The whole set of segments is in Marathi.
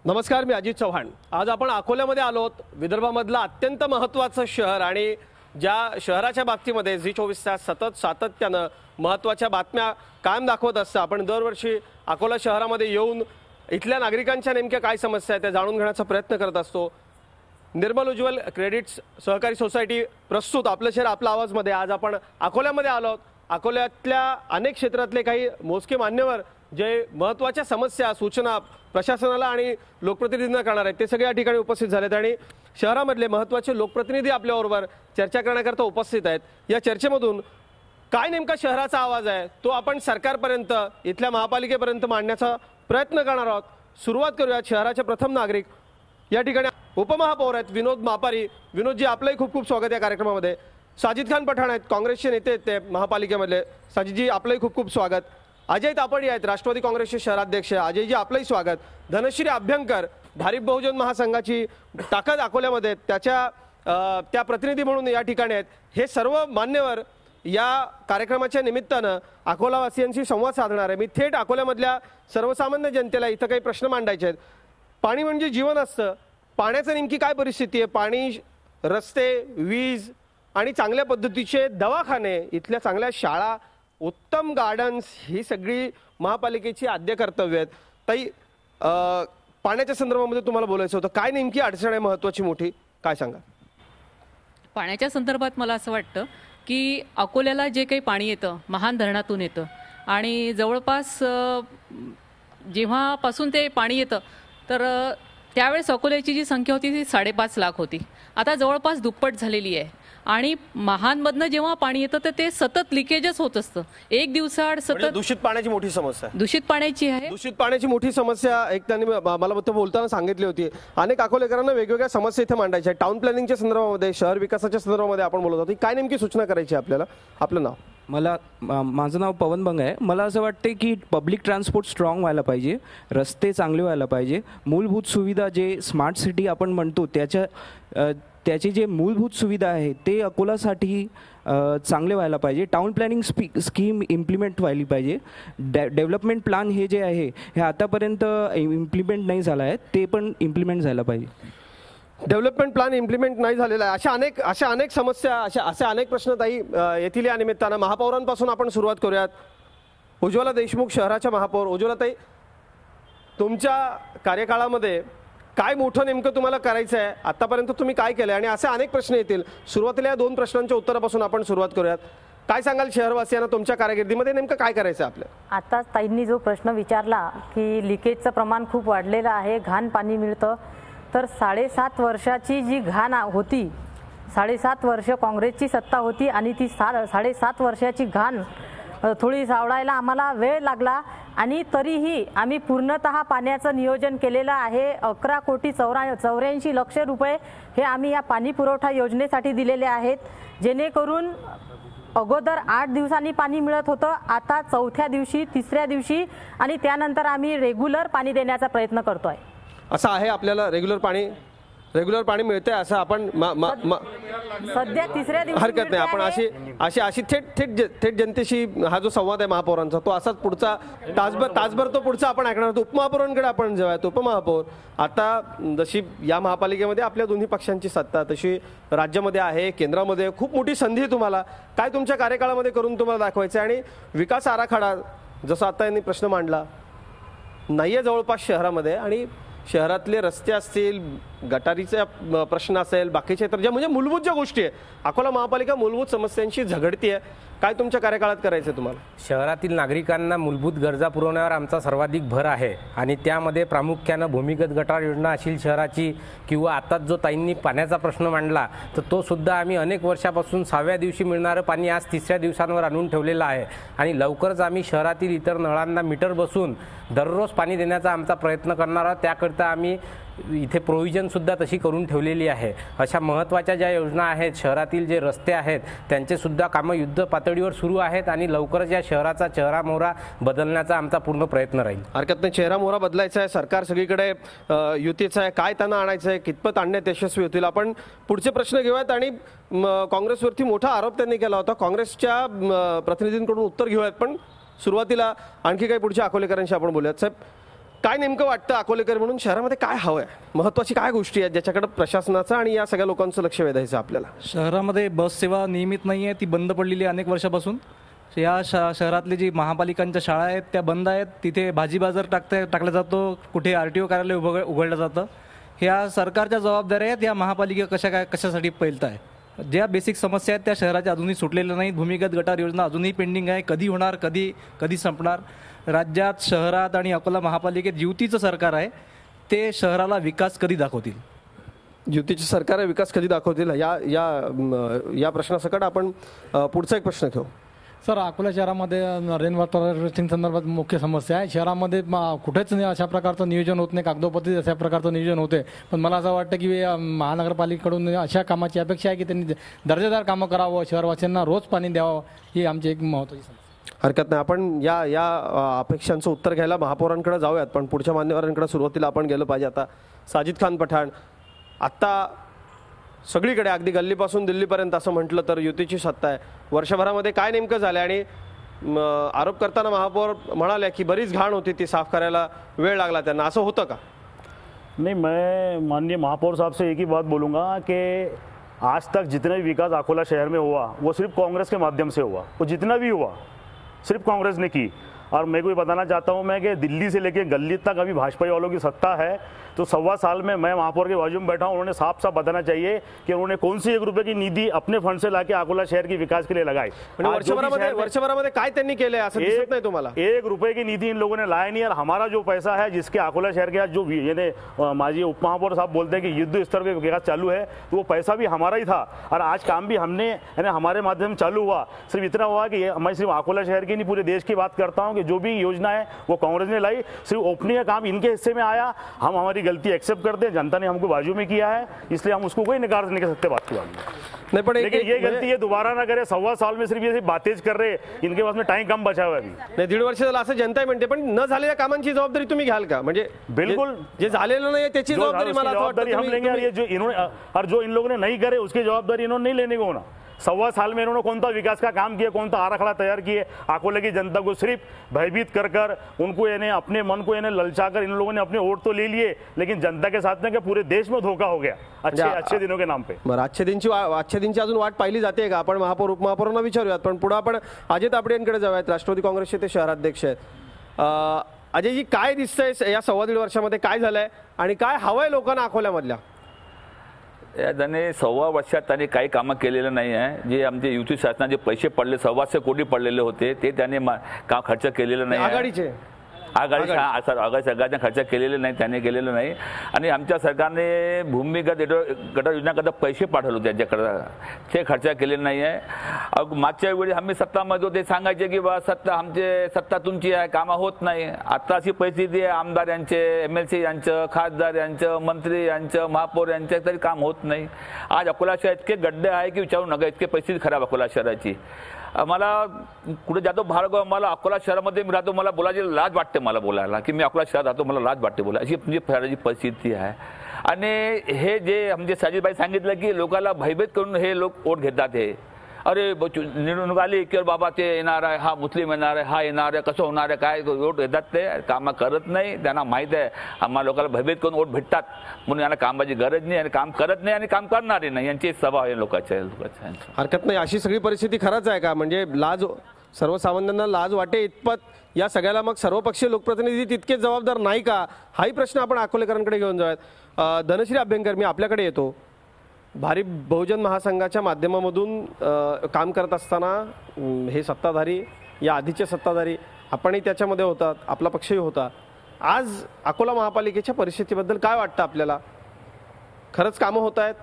नमस्कार, मी अजित चव्हाण। आज आपण अकोल्यामध्ये आलो आहोत। विदर्भामधलं अत्यंत महत्त्वाचं शहर आणि ज्या शहराच्या बाबतीमध्ये झी 24 तास सतत सातत्यानं महत्त्वाच्या बातम्या कायम दाखवत असतं। आपण दरवर्षी अकोला शहरामध्ये येऊन इथल्या नागरिकांच्या नेमक्या काय समस्या आहेत त्या जाणून घेण्याचा प्रयत्न करत असतो। निर्मल उज्ज्वल क्रेडिट्स सहकारी सोसायटी प्रस्तुत आपलं शहर आपला आवाज मध्ये आज आपण अकोल्यामध्ये आलो आहोत। अकोल्यातल्या अनेक क्षेत्रातले काही मोजके मान्यवर जे महत्त्वाच्या समस्या सूचना प्रशासनाला आणि लोकप्रतिनिधींना करणार आहेत ते सगळे या ठिकाणी उपस्थित झालेत आणि शहरामधले महत्त्वाचे लोकप्रतिनिधी आपल्याबरोबर चर्चा करण्याकरता उपस्थित आहेत। या चर्चेमधून काय नेमका शहराचा आवाज आहे तो आपण सरकारपर्यंत इथल्या महापालिकेपर्यंत मांडण्याचा प्रयत्न करणार आहोत। सुरुवात करूया। शहराचे प्रथम नागरिक या ठिकाणी उपमहापौर आहेत विनोद मापारी। विनोदजी, आपलंही खूप खूप स्वागत या कार्यक्रमामध्ये। साजिद खान पठाण आहेत, काँग्रेसचे नेते आहेत ते महापालिकेमधले। साजिदजी, आपलंही खूप खूप स्वागत। अजय तापडी आहेत, राष्ट्रवादी काँग्रेसचे शहराध्यक्ष। अजयजी, आपलंही स्वागत। धनश्री अभ्यंकर, भारिप बहुजन महासंघाची ताकद अकोल्यामध्ये त्या प्रतिनिधी म्हणून या ठिकाणी आहेत। हे सर्व मान्यवर या कार्यक्रमाच्या निमित्तानं अकोलावासियांशी संवाद साधणार आहे। मी थेट अकोल्यामधल्या सर्वसामान्य जनतेला इथं काही प्रश्न मांडायचे आहेत। पाणी म्हणजे जीवन असतं। पाण्याची नेमकी काय परिस्थिती आहे? पाणी, रस्ते, वीज आणि चांगल्या पद्धतीचे दवाखाने, इथल्या चांगल्या शाळा, उत्तम गार्डन्स ही सगळी महापालिकेची आद्य कर्तव्य आहेत। ताई, पाण्याच्या संदर्भामध्ये तुम्हाला बोलायचं होतं, काय नेमकी अडचण आहे महत्त्वाची मोठी, काय सांगा? पाण्याच्या संदर्भात मला असं वाटतं की अकोल्याला जे काही पाणी येतं महान धरणातून येतं आणि जवळपास जेव्हापासून ते पाणी येतं तर त्यावेळेस अकोल्याची जी संख्या होती ती 5.5 लाख होती। आता जवळपास दुप्पट झालेली आहे आणि महानमधनं जेव्हा पाणी येतं तर ते सतत लिकेजच होत असतं। एक दिवसाआड सतत दूषित पाण्याची मोठी समस्या आहे। दूषित पाण्याची आहे, दूषित पाण्याची मोठी समस्या एक त्यांनी मला बोलताना सांगितली होती। अनेक अकोलेकरांना वेगवेगळ्या समस्या इथे मांडायच्या। टाउन प्लॅनिंगच्या संदर्भामध्ये, शहर विकासाच्या संदर्भामध्ये आपण बोलत होतो। काय नेमकी सूचना करायची आपल्याला? आपलं नाव? माझं नाव पवन बंग आहे। मला असं वाटते की पब्लिक ट्रान्सपोर्ट स्ट्रॉंग व्हायला पाहिजे, रस्ते चांगले व्हायला पाहिजे, मूलभूत सुविधा जे स्मार्ट सिटी आपण म्हणतो त्याची जे मूलभूत सुविधा आहे ते अकोलासाठी चांगले व्हायला पाहिजे। टाउन प्लॅनिंग स्कीम इम्प्लिमेंट व्हायला पाहिजे। डेव्हलपमेंट प्लॅन हे जे आहे हे आतापर्यंत इम्प्लिमेंट नाही झाला आहे, ते पण इम्प्लिमेंट झालं पाहिजे। डेव्हलपमेंट प्लॅन इम्प्लिमेंट नाही झालेला आहे, अशा अनेक समस्या, असे अनेक प्रश्न ताई येथील या निमित्तानं महापौरांपासून आपण सुरुवात करूयात। उज्ज्वला देशमुख, शहराच्या महापौर। उज्ज्वला ताई, तुमच्या कार्यकाळामध्ये काय मोठं नेमकं तुम्हाला करायचं आहे? आतापर्यंत तुम्ही काय केलंय? आणि असे अनेक प्रश्न येतील। सुरुवातीला या 2 प्रश्नांच्या उत्तरापासून आपण सुरुवात करूयात। काय सांगाल शहरवासियांना तुमच्या कारकिर्दीमध्ये नेमकं काय करायचं आहे आपल्याला? आता ताईंनी जो प्रश्न विचारला की लिकेजचं प्रमाण खूप वाढलेलं आहे, घाण पाणी मिळतं, तर 7.5 वर्षाची जी घाण होती, 7.5 वर्ष काँग्रेसची सत्ता होती आणि ती 7.5 वर्षाची घाण थोडी सावळायला आम्हाला वेळ लागला आणि तरीही आम्ही पूर्णतः पाण्याचं नियोजन केलेलं आहे। 11,84 लक्ष रुपये हे आम्ही या पाणी पुरवठा योजनेसाठी दिलेले आहेत, जेणेकरून अगोदर 8 दिवसांनी पाणी मिळत होतं, आता 4थ्या दिवशी, 3ऱ्या दिवशी आणि त्यानंतर आम्ही रेग्युलर पाणी देण्याचा प्रयत्न करतोय। असं आहे, आपल्याला रेग्युलर पाणी मिळतंय असं आपण सध्या 3ऱ्या दिवशी हरकत नाही। आपण अशी थेट जनतेशी हा जो संवाद आहे महापौरांचा तो असाच पुढचा तासभर तो पुढचा आपण ऐकणार आहोत। उपमहापौरांकडे आपण जेव्हा उपमहापौर, आता जशी या महापालिकेमध्ये आपल्या दोन्ही पक्षांची सत्ता तशी राज्यामध्ये आहे, केंद्रामध्ये खूप मोठी संधी आहे तुम्हाला। काय तुमच्या कार्यकाळामध्ये करून तुम्हाला दाखवायचं आहे? आणि विकास आराखडा जसं आता यांनी प्रश्न मांडला नाहीये जवळपास शहरामध्ये, आणि शहरातले रस्ते असतील, गटारीचा प्रश्न असेल, बाकीचे तर ज्या म्हणजे मूलभूत ज्या गोष्टी आहे, अकोला महापालिका मूलभूत समस्यांशी झगडतीये। काय तुमच्या कार्यकाळात करायचं तुम्हाला? शहरातील नागरिकांना मूलभूत गरजा पुरवण्यावर आमचा सर्वाधिक भर आहे आणि त्यामध्ये प्रामुख्यानं भूमिगत गटार योजना असेल शहराची, किंवा आताच जो ताईंनी पाण्याचा प्रश्न मांडला तर तो सुद्धा आम्ही अनेक वर्षापासून 6व्या दिवशी मिळणारं पाणी आज 3ऱ्या दिवसांवर आणून ठेवलेलं आहे आणि लवकरच आम्ही शहरातील इतर नळांना मीटर बसून दररोज पाणी देण्याचा आमचा प्रयत्न करणार आहोत। त्याकरता आम्ही इथे प्रोव्हिजन सुद्धा तशी करून ठेवलेली आहे। अशा महत्त्वाच्या ज्या योजना आहेत, शहरातील जे रस्ते आहेत त्यांचे सुद्धा कामं युद्ध पातळीवर सुरू आहेत आणि लवकरच या शहराचा चेहरामोहरा बदलण्याचा आमचा पूर्ण प्रयत्न राहील। हरकत नाही, चेहरामोहरा बदलायचा आहे, सरकार सगळीकडे युतीचं आहे, काय त्यांना आणायचं आहे, कितपत आणण्यात यशस्वी होतील आपण पुढचे प्रश्न घेऊयात। आणि काँग्रेसवरती मोठा आरोप त्यांनी केला होता, काँग्रेसच्या प्रतिनिधींकडून उत्तर घेऊयात, पण सुरुवातीला आणखी काही पुढच्या अकोलेकरांशी आपण बोलूयात। साहेब, काय नेमकं वाटतं अकोलेकर म्हणून शहरामध्ये काय हवं आहे, महत्वाची काय गोष्टी आहेत ज्याच्याकडे प्रशासनाचं आणि या सगळ्या लोकांचं लक्ष वेधायचं आपल्याला? शहरामध्ये बस सेवा नियमित नाही आहे, ती बंद पडलेली आहे अनेक वर्षापासून. या शहरातली जी महापालिकांच्या शाळा आहेत त्या बंद आहेत, तिथे भाजी बाजार टाकला जातो, कुठे RTO कार्यालय उघडलं जातं. ह्या सरकारच्या जबाबदाऱ्या आहेत, या महापालिका कशासाठी पैलत आहे. ज्या बेसिक समस्या आहेत त्या शहराच्या अजूनही सुटलेल्या नाहीत. भूमिगत गटार योजना अजूनही पेंडिंग आहे. कधी होणार, कधी संपणार? राज्यात, शहरात आणि अकोला महापालिकेत युतीचं सरकार आहे, ते शहराला विकास कधी दाखवतील? युतीचे सरकार विकास कधी दाखवतील या प्रश्नासकट आपण पुढचा एक प्रश्न घेऊ. सर, अकोला शहरामध्ये रेन वॉटर हार्वेस्टिंग संदर्भात मुख्य समस्या आहे. शहरामध्ये कुठेच अशा प्रकारचं नियोजन होत नाही, कागदोपत्री अशा प्रकारचं नियोजन होते. पण मला असं वाटतं की महानगरपालिकेकडून अशा कामाची अपेक्षा आहे की त्यांनी दर्जेदार कामं करावं, शहरवासियांना रोज पाणी द्यावं, ही आमची एक महत्त्वाची समस्या. हरकत नाही, आपण या अपेक्षांचं उत्तर घ्यायला महापौरांकडे जाऊयात, पण पुढच्या मान्यवरांकडे सुरुवातीला आपण गेलं पाहिजे. आता साजिद खान पठाण, आत्ता सगळीकडे अगदी गल्लीपासून दिल्लीपर्यंत असं म्हटलं तर युतीची सत्ता आहे. वर्षभरामध्ये काय नेमकं झालं? आणि आरोप करताना महापौर म्हणाले की बरीच घाण होती, ती साफ करायला वेळ लागला त्यांना, असं होतं का? नहीं, मैं माननीय महापौर साहब से एक ही बात बोलूँगा कि आज तक जितना भी विकास अकोला शहर में हुआ वो सिर्फ कांग्रेस के माध्यम से हुआ. वो जितना भी हुआ सिर्फ कांग्रेस ने की. और मैं को ये बताना चाहता हूँ मैं कि दिल्ली से लेकर गली तक अभी भाजपा वालों की सत्ता है. तो 1.25 साल में मैं महापौर के बाजू में बैठा हूँ, उन्होंने साफ साफ बताना चाहिए कि उन्होंने कौन सी 1 रुपये की निधि अपने फंड से लाके अकोला शहर की विकास के लिए लगाई. वर्षभरामध्ये काय त्यांनी केलंय असं दिसत नाही तुम्हाला? 1 रुपये की निधि इन लोगों ने लाया नहीं. और हमारा जो पैसा है जिसके अकोला शहर के जो यानी माजी उप महापौर साहब बोलते हैं कि युद्ध स्तर पे विकास चालू है, तो वो पैसा भी हमारा ही था. और आज काम भी हमने यानी हमारे माध्यम चालू हुआ. सिर्फ इतना हुआ कि मैं सिर्फ अकोला शहर की नहीं पूरे देश की बात करता हूँ कि जो भी योजना है वो कांग्रेस ने लाई. सिर्फ ओपनिंग का काम इनके हिस्से में आया. हम हमारी गलती एक्सेप्ट करते हैं, जनता ने हमको बाजू में किया है, इसलिए हम उसको कोई नकार नहीं कर सकते बात की बात नहीं. पण लेकिन ये गलती ये दोबारा ना करे. 1.25 साल में सिर्फ ये बातें कर रहे, इनके पास में टाइम कम बचा हुआ है. अभी नाही, 1.5 वर्ष झालं असं जनता म्हणते, पण न झालेल्या कामांची जबाबदारी तुम्ही घ्याल का? म्हणजे बिल्कुल जे झालेलं नाही त्याची जबाबदारी मला असं वाटतं हम लेंगे. और ये जो इन्होंने और जो इन लोगों ने नहीं करे उसकी जवाबदारी इन्होंने नहीं लेने को होना. 1.25 साल में इन्होंने कौन सा विकास का काम किया, कौन सा आराखड़ा तैयार किए? अकोले की जनता को सिर्फ भयभीत कर उनको यानी अपने मन को यानी ललचाकर इन लोगों ने अपने वोट तो ले लिए, लेकिन जनता के साथ में पूरे देश में धोखा हो गया अच्छे दिनों के नाम पे. बरं, आजच्या दिनची अजून वाट पाहिली जाते का? आपण महापौर उपमहापौरांना विचारूयात, पण पुढे आपण अजय तापडेंकडे जाऊयात. राष्ट्रवादी काँग्रेसचे ते शहराध्यक्ष आहेत. अजयजी, काय दिसतंय या 1.25 वर्षामध्ये काय झालंय आणि काय हवंय लोकांना अकोल्यामधल्या? त्याने 1.25 वर्षात त्यांनी काही कामं केलेलं नाही आहे. जे आमचे युती शासनाचे पैसे पडले 125 कोटी पडलेले होते ते त्याने काम खर्च केलेलं नाही. आघाडीचे सगळ्यांना खर्च केलेले नाही, त्याने केलेलं नाही. आणि आमच्या सरकारने भूमिगत गटार योजनाकरता पैसे पाठवले होते त्यांच्याकडे, ते खर्च केलेले नाही आहे. मागच्या वेळी आम्ही सत्तामध्ये होते, सांगायचे की बा सत्ता तुमची आहे, कामं होत नाही. आता अशी परिस्थिती आहे, आमदार यांचे, MLC यांचं, खासदार यांचं, मंत्री यांचं, महापौर यांचं तरी काम होत नाही. आज अकोला शहर इतके गड्डे आहे की विचारू नका, इतके परिस्थिती खराब अकोला शहराची. मला कुठे जातो भार्गव, मला अकोला शहरामध्ये मी राहतो, मला बोलायची लाज वाटते, मला बोलायला की मी अकोला शहरात राहतो, मला लाज वाटते बोला, अशी म्हणजे शहराची परिस्थिती आहे. आणि हे जे म्हणजे साजिदभाई सांगितलं की लोकांना भयभीत करून हे लोक वोट घेतात. हे अरे निवडणूक आली की बाबा ते येणार आहे, हा मुस्लिम येणार आहे, हा येणार आहे, कसं होणार आहे, काय वोट घेतात, ते कामं करत नाही. त्यांना माहीत आहे आम्हाला लोकांना भयभीत करून वोट भेटतात म्हणून यांना कामाची गरज नाही आणि काम करत नाही आणि काम करणारही नाही, यांची स्वभाव आहे लोकांच्या. हरकत नाही, अशी सगळी परिस्थिती खरंच आहे का? म्हणजे लाज, सर्वसामान्यांना लाज वाटे इतपत या सगळ्याला मग सर्वपक्षीय लोकप्रतिनिधी तितकेच जबाबदार नाही का? हाही प्रश्न आपण अकोलेकरांकडे घेऊन जाऊयात. धनश्री अभ्यंकर, मी आपल्याकडे येतो. भारिप बहुजन महासंघाच्या माध्यमामधून काम करत असताना हे सत्ताधारी, या आधीचे सत्ताधारी, आपणही त्याच्यामध्ये होतात, आपला पक्षही होता. आज अकोला महापालिकेच्या परिस्थितीबद्दल काय वाटतं आपल्याला? खरंच कामं होत आहेत?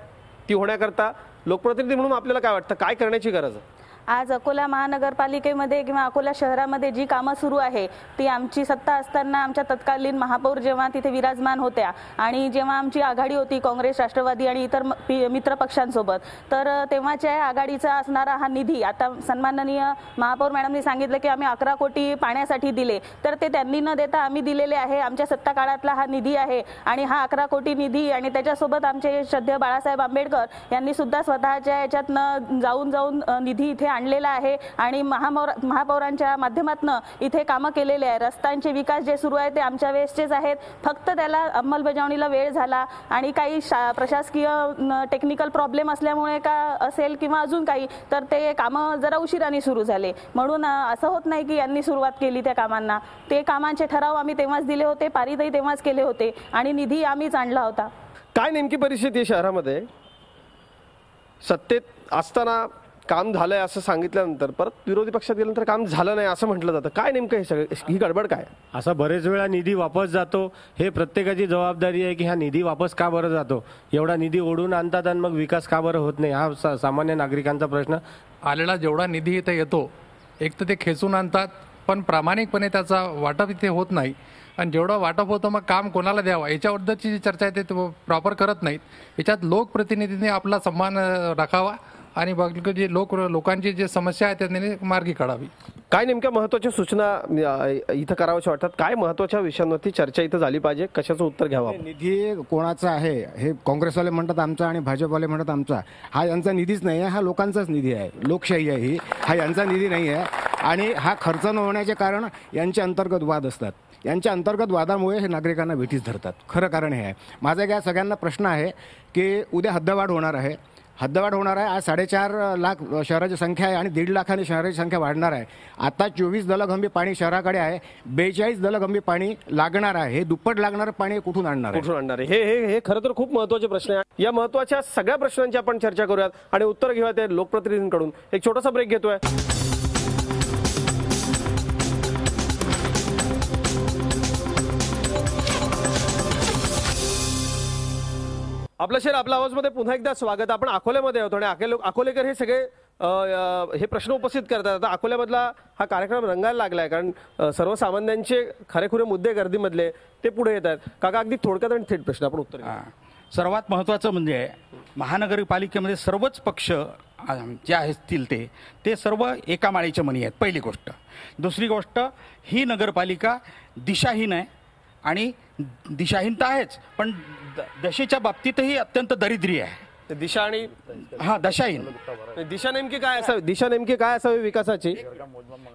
ती होण्याकरता लोकप्रतिनिधी म्हणून आपल्याला काय वाटतं, काय करण्याची गरज आहे? आज अकोला महानगरपालिकेमध्ये किंवा अकोला शहरामध्ये जी कामं सुरू आहे ती आमची सत्ता असताना आमच्या तत्कालीन महापौर जेव्हा तिथे विराजमान होत्या आणि जेव्हा आमची आघाडी होती काँग्रेस, राष्ट्रवादी आणि इतर मित्र पक्षांसोबत, तर तेव्हाच्या आघाडीचा असणारा हा निधी, आता सन्माननीय महापौर मॅडमनी सांगितलं की आम्ही 11 कोटी पाण्यासाठी दिले, तर ते त्यांनी न देता आम्ही दिलेले आहे. आमच्या सत्ता काळातला हा निधी आहे आणि हा 11 कोटी निधी आणि त्याच्यासोबत आमचे श्रद्धेय बाळासाहेब आंबेडकर यांनी सुद्धा स्वतःच्या याच्यातनं जाऊन निधी इथे आणलेला आहे आणि महापौरांच्या माध्यमातून इथे कामं केलेले आहे. रस्त्यांचे विकास जे सुरू आहे ते आमच्या वेळेसचेच आहेत, फक्त त्याला अंमलबजावणीला वेळ झाला आणि काही प्रशासकीय टेक्निकल प्रॉब्लेम असल्यामुळे का असेल किंवा अजून काही, तर ते कामं जरा उशिराने सुरू झाले. म्हणून असं होत नाही की यांनी सुरुवात केली त्या कामांना. ते कामांचे ठराव आम्ही तेव्हाच दिले होते, पारितही तेव्हाच केले होते आणि निधी आम्हीच आणला होता. काय नेमकी परिस्थिती आहे शहरामध्ये? सत्तेत असताना काम झालंय असं सांगितल्यानंतर परत विरोधी पक्षात गेल्यानंतर काम झालं नाही असं म्हटलं जातं. काय नेमकं हे सगळं, ही गडबड काय? असा बरेच वेळा निधी वापस जातो. हे प्रत्येकाची जबाबदारी आहे की हा निधी वापस का बरं जातो, एवढा निधी ओढून आणतात आणि मग विकास का बरं होत नाही, हा सामान्य नागरिकांचा प्रश्न. आलेला जेवढा निधी इथे येतो, एक तर ते खेचून आणतात, पण प्रामाणिकपणे त्याचा वाटप इथे होत नाही. आणि जेवढं वाटप होतं मग काम कोणाला द्यावं याच्याबद्दलची जी चर्चा आहे ते प्रॉपर करत नाहीत. याच्यात लोकप्रतिनिधींनी आपला सन्मान राखावा आणि बाकी जे लोकांची जे समस्या आहे त्यांनी मार्गी काढावी. काय नेमक्या महत्त्वाच्या सूचना इथं कराव्याच्या वाटतात? काय महत्त्वाच्या विषयांवरती चर्चा इथं झाली पाहिजे? कशाचं उत्तर घ्यावं? निधी कोणाचा आहे हे काँग्रेसवाले म्हणतात आमचा आणि भाजपवाले म्हणतात आमचा. हा यांचा निधीच नाही आहे, हा लोकांचाच निधी आहे. लोकशाही आहे ही, हा यांचा निधी नाही आहे. आणि हा खर्च न होण्याचे कारण यांचे अंतर्गत वाद असतात. यांच्या अंतर्गत वादामुळे हे नागरिकांना भेटीस धरतात. खरं कारण हे आहे. माझा या सगळ्यांना प्रश्न आहे की उद्या हद्दवाढ होणार आहे. आज 4.5 लाख शहराची संख्या आहे आणि 1.5 लाखाने शहराची संख्या वाढणार आहे. आता 24 दलगंबी पाणी शहराकडे आहे, 42 दलगंबी पाणी लागणार आहे. हे दुप्पट लागणारं पाणी कुठून आणणार आहे? हे खरं तर खूप महत्त्वाचे प्रश्न आहे. या महत्त्वाच्या सगळ्या प्रश्नांची आपण चर्चा करूयात आणि उत्तर घेऊया ते लोकप्रतिनिधींकडून. एक छोटासा ब्रेक घेतोय. आपलं शहर आपल्या आवाजमध्ये पुन्हा एकदा स्वागत. आपण अकोल्यामध्ये होतो आणि अकोलेकर हे सगळे हे प्रश्न उपस्थित करतात. आता अकोल्यामधला हा कार्यक्रम रंगायला लागलाय कारण सर्वसामान्यांचे खरेखुरे मुद्दे गर्दीमधले ते पुढे येत आहेत. काका अगदी थोडक्यात आणि थेट प्रश्न आपण उत्तर घेऊ. सर्वात महत्त्वाचं म्हणजे महानगरपालिकेमध्ये सर्वच पक्ष जे असतील ते सर्व एका माळेच्या मनी आहेत, पहिली गोष्ट. दुसरी गोष्ट, ही नगरपालिका दिशाहीन आहे आणि दिशाहीनता आहेच, पण दशेच्या बाबतीतही अत्यंत दरिद्री आहे. दिशा आणि दशाहीन. दिशा नेमकी काय असावी विकासाची?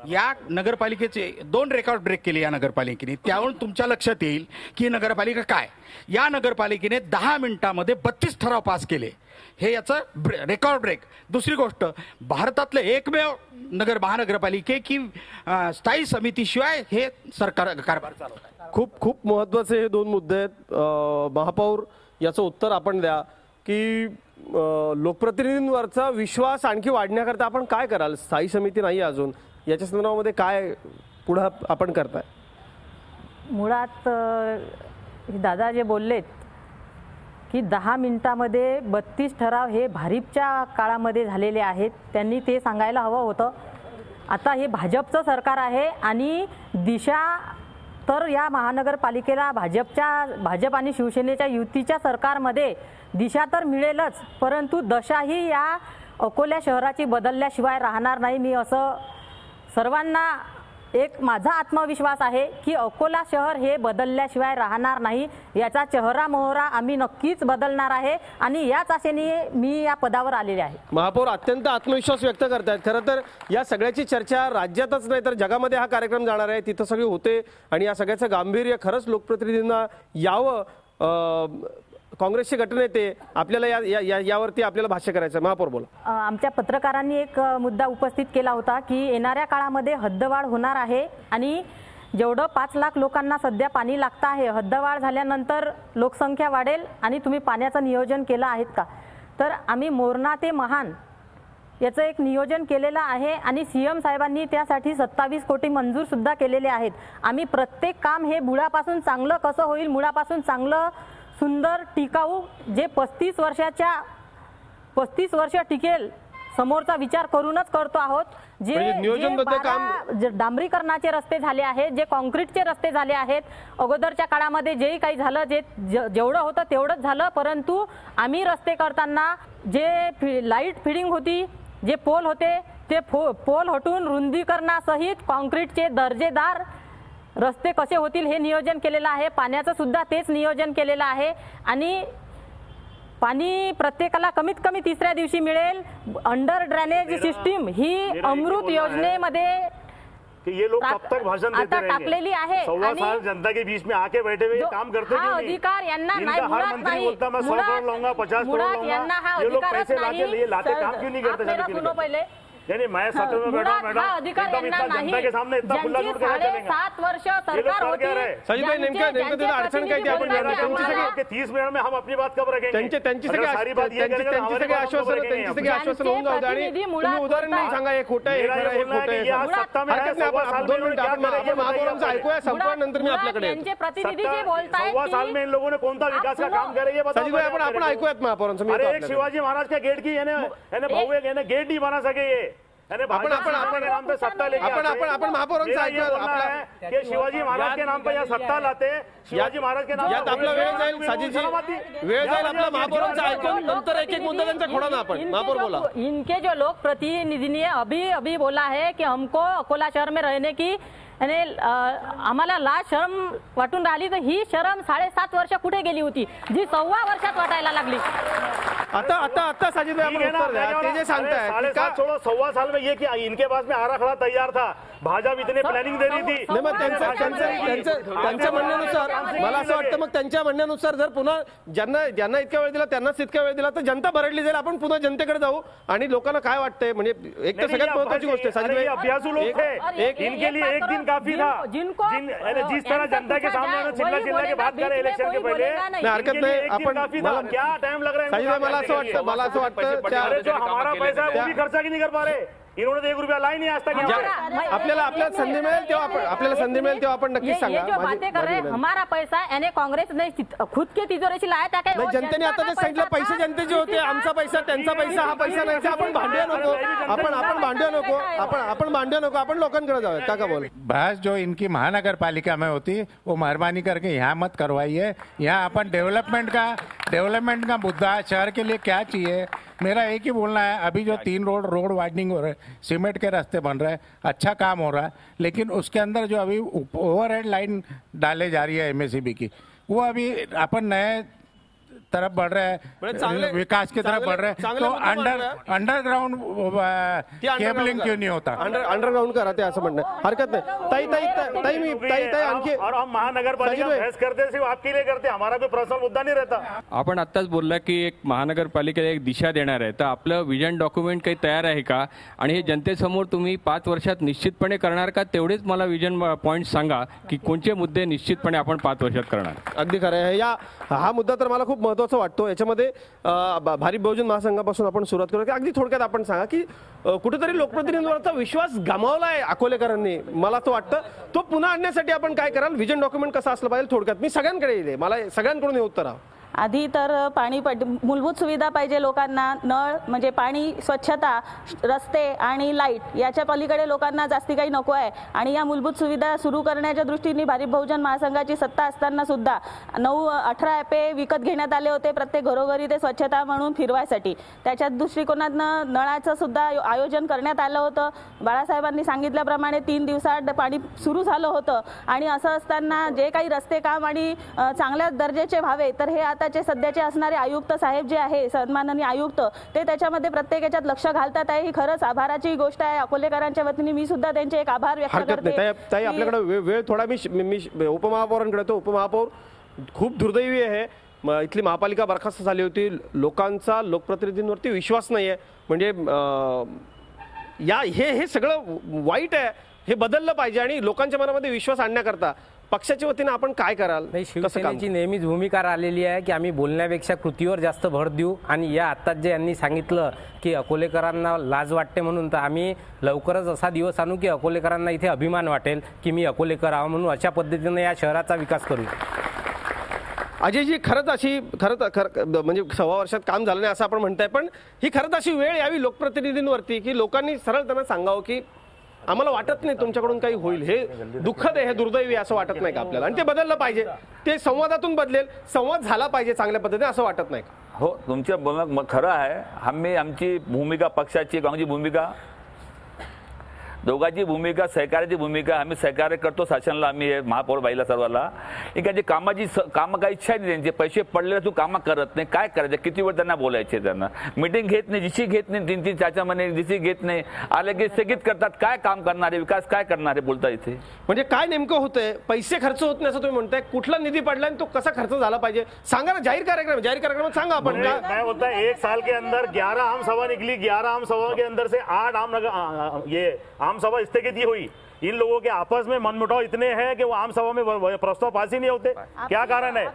या नगरपालिकेचे 2 रेकॉर्ड ब्रेक केले या नगरपालिकेने. त्यावरून तुमच्या लक्षात येईल की नगरपालिका काय. या नगरपालिकेने 10 मिनिटांमध्ये 32 ठराव पास केले. हे याचं रेकॉर्ड ब्रेक. दुसरी गोष्ट, भारतातले एकमेव महानगरपालिके की स्थायी समितीशिवाय हे सरकार कारभार चालवत आहे. खूप महत्त्वाचे हे 2 मुद्दे आहेत. महापौर याचं उत्तर आपण द्या की लोकप्रतिनिधींवरचा विश्वास आणखी वाढण्याकरता आपण काय कराल? स्थायी समिती नाही अजून, याच्या संदर्भामध्ये काय पुढे आपण करताय? मुळात दादा जे बोललेत की 10 मिनिटामध्ये 32 ठराव हे भारिपच्या काळामध्ये झालेले आहेत, त्यांनी ते सांगायला हवं होतं. आता हे भाजपचं सरकार आहे आणि दिशा तर या महानगरपालिकेला भाजप आणि शिवसेनेच्या युतीच्या सरकारमध्ये दिशा तर मिळेलच, परंतु दशाही या अकोला शहराची बदलल्याशिवाय राहणार नाही. मी असं सर्वांना एक माझा आत्मविश्वास आहे की अकोला शहर हे बदलल्याशिवाय राहणार नाही. याचा चेहरा मोहरा आम्ही नक्कीच बदलणार आहे आणि याच आशेने मी या पदावर आलेले आहे. महापौर अत्यंत आत्मविश्वास व्यक्त करतात. खरं तर या सगळ्याची चर्चा राज्यातच नाही तर जगामध्ये हा कार्यक्रम जाणार आहे, तिथं सगळे होते आणि या सगळ्याचं गांभीर्य खरंच लोकप्रतिनिधींना यावं. काँग्रेसचे गटनेते आपल्याला यावरती आपल्याला भाष्य करायचं. महापौर बोला. आमच्या पत्रकारांनी एक मुद्दा उपस्थित केला होता की येणाऱ्या काळामध्ये हद्दवाढ होणार आहे आणि जेवढं 5 लाख लोकांना सध्या पाणी लागतं आहे, हद्दवाढ झाल्यानंतर लोकसंख्या वाढेल आणि तुम्ही पाण्याचं नियोजन केलं आहेत का? तर आम्ही मोरणा ते महान याचं एक नियोजन केलेलं आहे आणि सीएम साहेबांनी त्यासाठी 27 कोटी मंजूर सुद्धा केलेले आहेत. आम्ही प्रत्येक काम हे मुळापासून चांगलं कसं होईल, मुळापासून चांगलं सुंदर टिकाऊ जे 35 वर्ष टिकेल समोरचा विचार करूनच करतो आहोत. जे डांबरीकरणाचे रस्ते झाले आहेत, जे कॉन्क्रीटचे रस्ते झाले आहेत, अगोदरच्या काळामध्ये जेही काही झालं जेवढं होतं तेवढंच झालं, परंतु आम्ही रस्ते करताना जे लाईट फिडिंग होती, जे पोल होते ते पोल हटून रुंदीकरणासहित कॉन्क्रीटचे दर्जेदार रस्ते कसे होतील हे नियोजन केलेलं आहे. पाण्याचं सुद्धा तेच नियोजन केलेलं आहे आणि पाणी प्रत्येकाला कमीत कमी तिसऱ्या दिवशी मिळेल. अंडर ड्रेनेज सिस्टीम ही अमृत योजनेमध्ये कि ये लोग कब तक भाषण देते रहेंगे? टाकलेली आहे. सव्वा साल जनता के बीच में आके बैठे हुए काम करते क्यों नहीं? अधिकार यांना इनका नाही, हर मुळात मंत्री नाही. बोलता मैं 100 करोड़ लाऊंगा, 50 करोड़ यांना हा लाऊंगा. ये लोग अधिकारच पैसे लाके नाही. ये लाते काम क्यों नहीं करते? मेरा सुनो पहिले. यानी मैं सत्र में बैठा हूं, हा अधिकार मैडम यांना इतना नाही. जनता के सामने इतना खुला ज्यांची झूठ कैसे चलेगा? 7.5 वर्ष ये लोग सरकार कर होती, क्या रहे? संजय नेमकं तिथं अडचण काय ती आपण ज्यांचे त्यांची सगळी कि 30 मिनट में हम अपनी बात कब रखेंगे? त्यांची अगर सारी बात ये करेंगे तो हमारी सगळी बात हम कब आश्वासन रखेंगे? त्यांची सगळी आश्वासन होऊन जाऊ दे आणि प्रतिनिधी तुम्ही मुळात उदाहरण नाही बोलतात. सांगा हे खोटं आहे, हे मेरा खरं आहे, ये हे बोलना है खोटं कि ये आज आहे. सत्ता में है, हरकत नाही, सव्वा आपण साल 2 में मिनिटं क्या आपण करेंगे? आपण महापौरांचं ऐकूया, संपल्यानंतर मी मुळात आपल्याकडे येतो. यांचे प्रतिनिधी जे बोलतायत सव्वा साल में इन लोगों ने कौन सा विकास का काम करे ये बताओ. संजय भाई, आपण ऐकूयात महापौरांचं, मी येतो अरे एक आपल्याकडे. शिवाजी महाराज के गेट की भव्य गेट नहीं बना सके ये. आपण नाम पे सत्ता लेके आपण महापौरांचं मेरा ये ऐकूयात. बोलना है कि शिवाजी महाराज के नाम पे यहाँ सत्ता लाते, शिवाजी महाराज के नाम यात आपला वेळ जाईल साजीजी, वेळ जाईल आपला महापौरांचं ऐकून नंतर एक एक मुद्दा त्यांचा खोडा ना आपण. महापौर बोला. इनके जो लोक प्रतिनिधि ने अभी बोला है कि हमको अकोला शहर में रहने की आणि आम्हाला लाज शरम वाटून राहिली. तर ही शरम 7.5 वर्ष कुठे गेली होती जी 1.25 वर्षात वाटायला लागली. आता साजिद भाई आपण उत्तर द्या. ते जे सांगताय 7.5 छोड़ो, 1.25 साल में ये कि इनके पास में आरा खड़ा तैयार था. भाजपा इतने प्लॅनिंग दे रही थी. नाही, मग त्यांच्या म्हणण्यानुसार मला असं वाटतं, मग त्यांच्या म्हणण्यानुसार जर पुन्हा ज्यांना इतका वेळ दिला त्यांनाच इतका वेळ दिला तर जनता भरडली जाईल. आपण पुन्हा जनतेकडे जाऊ आणि लोकांना काय वाटतंय, म्हणजे एक तर सगळ्यात महत्वाची गोष्ट आहे साजिद भाई, अभ्यासू लोग थे, इनके लिए एक दिन काफी था. जिस तरह जनता के सामने चिल्ला के बात करे इलेक्शन के पहले, हरकत नाही. आपण क्या टाइम लग रहा है साजिद भाई, मला असं वाटतं जो हमारा पैसा है वो भी खर्चा नहीं कर पा रहे. इन्होंने तो 1 रुपया लाई नहीं आज तक. आपल्याला संधी मिळेल तेव्हा आपण नक्कीच सांगा. ये जो बातें कर रहे हैं हमारा पैसा यानी कांग्रेस ने खुद के तिजोरीची लाया था काय? जनतेने आता जे सांगितलं पैसे जनतेचे होते, आमचा पैसा त्यांचा पैसा, हा पैसा नाही. आपण भांडूया नको, आपण भांडूया नको, आपण भांडूया नको, आपण लोकांकडे जाऊया. काका बोल. बहस जो इनकी महानगर पालिका में होती वो मेहरबानी करके यहाँ मत करवाइए. यहाँ अपन डेवलपमेंट का मुद्दा है, शहर के लिए क्या चाहिए. मेरा एक ही बोलना है, अभी जो 3 रोड वाइडनिंग हो रहे हैं, सीमेंट के रास्ते बन रहे हैं, अच्छा काम हो रहा है, लेकिन उसके अंदर जो अभी ओवरहेड लाइन डाले जा रही है एमएससीबी की, वो अभी अपन नए तरफ बढ़ रहे हैं, विकास की तरफ बढ़ रहे हैं, तो अंडरग्राउंड केबलिंग क्यों नहीं होता? अंडरग्राउंड करा ते असं म्हणणं. हरकत नाही. ताई आणखी. और हम महानगर पालिका बहस करते सिर्फ आपके लिए करते, हमारा कोई पर्सनल मुद्दा नहीं रहता. आपण आत्ताच बोलला की एक महानगरपालिकेला एक दिशा देणार आहे, तर आपलं विजन डॉक्युमेंट काही तयार आहे का आणि हे जनतेसमोर तुम्ही 5 वर्षात निश्चितपणे करणार का? तेवढेच मला विजन पॉईंट सांगा की कोणते मुद्दे निश्चितपणे आपण 5 वर्षात करणार. अगदी खरं आहे. हा मुद्दा तर मला खूप महत्त्वाचा वाटतो. याच्यामध्ये भारिप बहुजन महासंघापासून आपण सुरुवात करू. अगदी थोडक्यात आपण सांगा की कुठेतरी लोकप्रतिनिधींवरचा विश्वास गमावलाय अकोलेकरांनी, मला असं वाटतं. तो पुन्हा आणण्यासाठी आपण काय कराल, विजन डॉक्युमेंट कसं असलं पाहिजे थोडक्यात मी सगळ्यांकडे येईल, मला सगळ्यांकडून हे उत्तर हवं. आधी तर पाणी मूलभूत सुविधा पाहिजे लोकांना. नळ म्हणजे पाणी, स्वच्छता, रस्ते आणि लाईट याच्या पलीकडे लोकांना जास्ती काही नको आहे. आणि या मूलभूत सुविधा सुरू करण्याच्या दृष्टीने भारिप बहुजन महासंघाची सत्ता असताना सुद्धा 9-18 ॲपे विकत घेण्यात आले होते प्रत्येक घरोघरी ते स्वच्छता म्हणून फिरवायसाठी. त्याच्या दृष्टिकोनातनं नळाचं सुद्धा आयोजन करण्यात आलं होतं. बाळासाहेबांनी सांगितल्याप्रमाणे 3 दिवसात पाणी सुरू झालं होतं. आणि असं असताना जे काही रस्ते काम आणि चांगल्या दर्जाचे व्हावे, तर हे आताचे सध्याचे असणारे आयुक्त साहेब जे आहे, सन्माननीय आयुक्त, ते त्याच्यामध्ये प्रत्येक याच्यात लक्ष घालतात आहे. ही खरंच आभाराची गोष्ट आहे. अकोलेकरांच्या वतीने मी सुद्धा त्यांचे एक आभार व्यक्त करते. ताई आपल्याकडे वेळ थोडा मी उपमहापौरांकडे येतो. उपमहापौर खूप दुर्दैवी आहे, इथली महापालिका बरखास्त झाली होती. लोकांचा लोकप्रतिनिधींवरती विश्वास नाही आहे. म्हणजे हे सगळं वाईट आहे, हे बदललं पाहिजे आणि लोकांच्या मनामध्ये विश्वास आणण्याकरता पक्षाच्या वतीने आपण काय कराल? शिवसेनेची नेहमीच भूमिका राहिलेली आहे की आम्ही बोलण्यापेक्षा कृतीवर जास्त भर देऊ. आणि या आत्ताच जे यांनी सांगितलं की अकोलेकरांना लाज वाटते म्हणून, तर आम्ही लवकरच असा दिवस आणू की अकोलेकरांना इथे अभिमान वाटेल की मी अकोलेकर आहो म्हणून. अशा पद्धतीने या शहराचा विकास करू. अजयजी, खरंच म्हणजे 1.25 वर्षात काम झालं नाही असं आपण म्हणताय, पण ही खरंच अशी वेळ यावी लोकप्रतिनिधींवरती की लोकांनी सरळ त्यांना सांगावं की आम्हाला वाटत नाही तुमच्याकडून काही होईल, हे दुःखद आहे, हे दुर्दैवी असं वाटत नाही का आपल्याला? आणि ते बदललं पाहिजे, ते संवादातून बदलेल, संवाद झाला पाहिजे चांगल्या पद्धतीने, असं वाटत नाही का? हो, तुमचं बोलणं खरं आहे. आम्ही आमची भूमिका, पक्षाची काँग्रेसची भूमिका दोघांची भूमिका, सहकार्याची भूमिका, आम्ही सहकार्य करतो शासनाला, आम्ही हे महापौर बाईला सर्वांना. त्यांची कामं काही इच्छा नाही, त्यांचे पैसे पडले तू कामं करत नाही, काय करायचं, किती वेळ त्यांना बोलायचे, त्यांना मीटिंग घेत नाही, जिशी घेत नाही, 3-3, 4-4 महिने जिशी घेत नाही, आले की स्थगित करतात. काय काम करणारे, विकास काय करणारे बोलता इथे. म्हणजे काय नेमकं होतंय, पैसे खर्च होत नाही असं तुम्ही म्हणताय, कुठला निधी पडलाय आणि तो कसा खर्च झाला पाहिजे सांगा ना. जाहीर कार्यक्रमात सांगा आपण. मैं बोलता है 1 साल के अंदर 11 आम सभा निकली, 11 आम सभा के अंदर से 8 आम सभा स्थगित ही हुई. इन लोगों के आपस में मनमुटाव इतने हैं कि वो आम सभा में प्रस्ताव पास ही नहीं होते. क्या कारण है?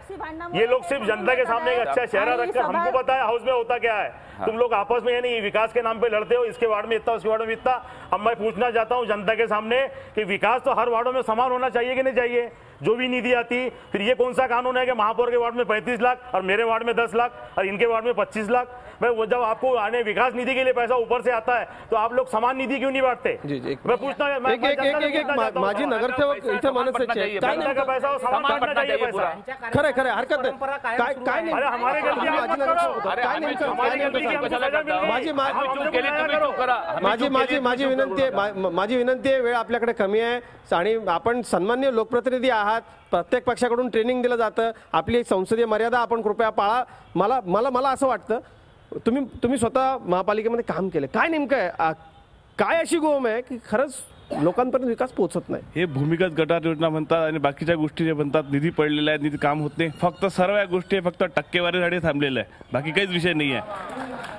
ये लोग सिर्फ जनता के सामने एक अच्छा चेहरा रखकर, हमको पता है हाउस में होता क्या है. तुम लोग आपस में यानी विकास के नाम पे लड़ते हो, इसके वार्ड में इतना, उसके वार्ड में इतना. अब मैं पूछना चाहता हूँ जनता के सामने कि विकास तो हर वार्डों में समान होना चाहिए कि नहीं चाहिए. जो भी निधि आती, फिर ये कौन सा कानून है कि महापौर के वार्ड में 35 लाख और मेरे वार्ड में 10 लाख और इनके वार्ड में 25 लाख. मैं वो जब आपको आने विकास निधि के लिए पैसा ऊपर से आता है तो आप लोग समान निधि क्यों नहीं बांटते. मैं पूछता हूँ, माझी नगरसेवक इथे मनसेचे का पैसा समान बांटना चाहिए पैसा. खरं खरं हरकत नाही. काय नाही, हमारे माझी विनंती आहे, वेळ आपल्याकडे कमी आहे आणि आपण सन्माननीय लोकप्रतिनिधी आहात, प्रत्येक पक्षाकडून ट्रेनिंग दिलं जातं, आपली संसदीय मर्यादा आपण कृपया पाळा. मला असं वाटतं तुम्ही स्वतः महापालिकेमध्ये काम केलं, काय नेमकं आहे, काय अशी गोम आहे की खरंच लोकांपर्यंत विकास पोहोचत नाही. हे भूमिगत गटार योजना म्हणतात आणि बाकीच्या गोष्टी जे म्हणतात, निधी पडलेला आहे, निधी काम होत नाही, फक्त सर्व गोष्टी फक्त टक्केवारीसाठी थांबलेल्या आहे, बाकी काहीच विषय नाही आहे.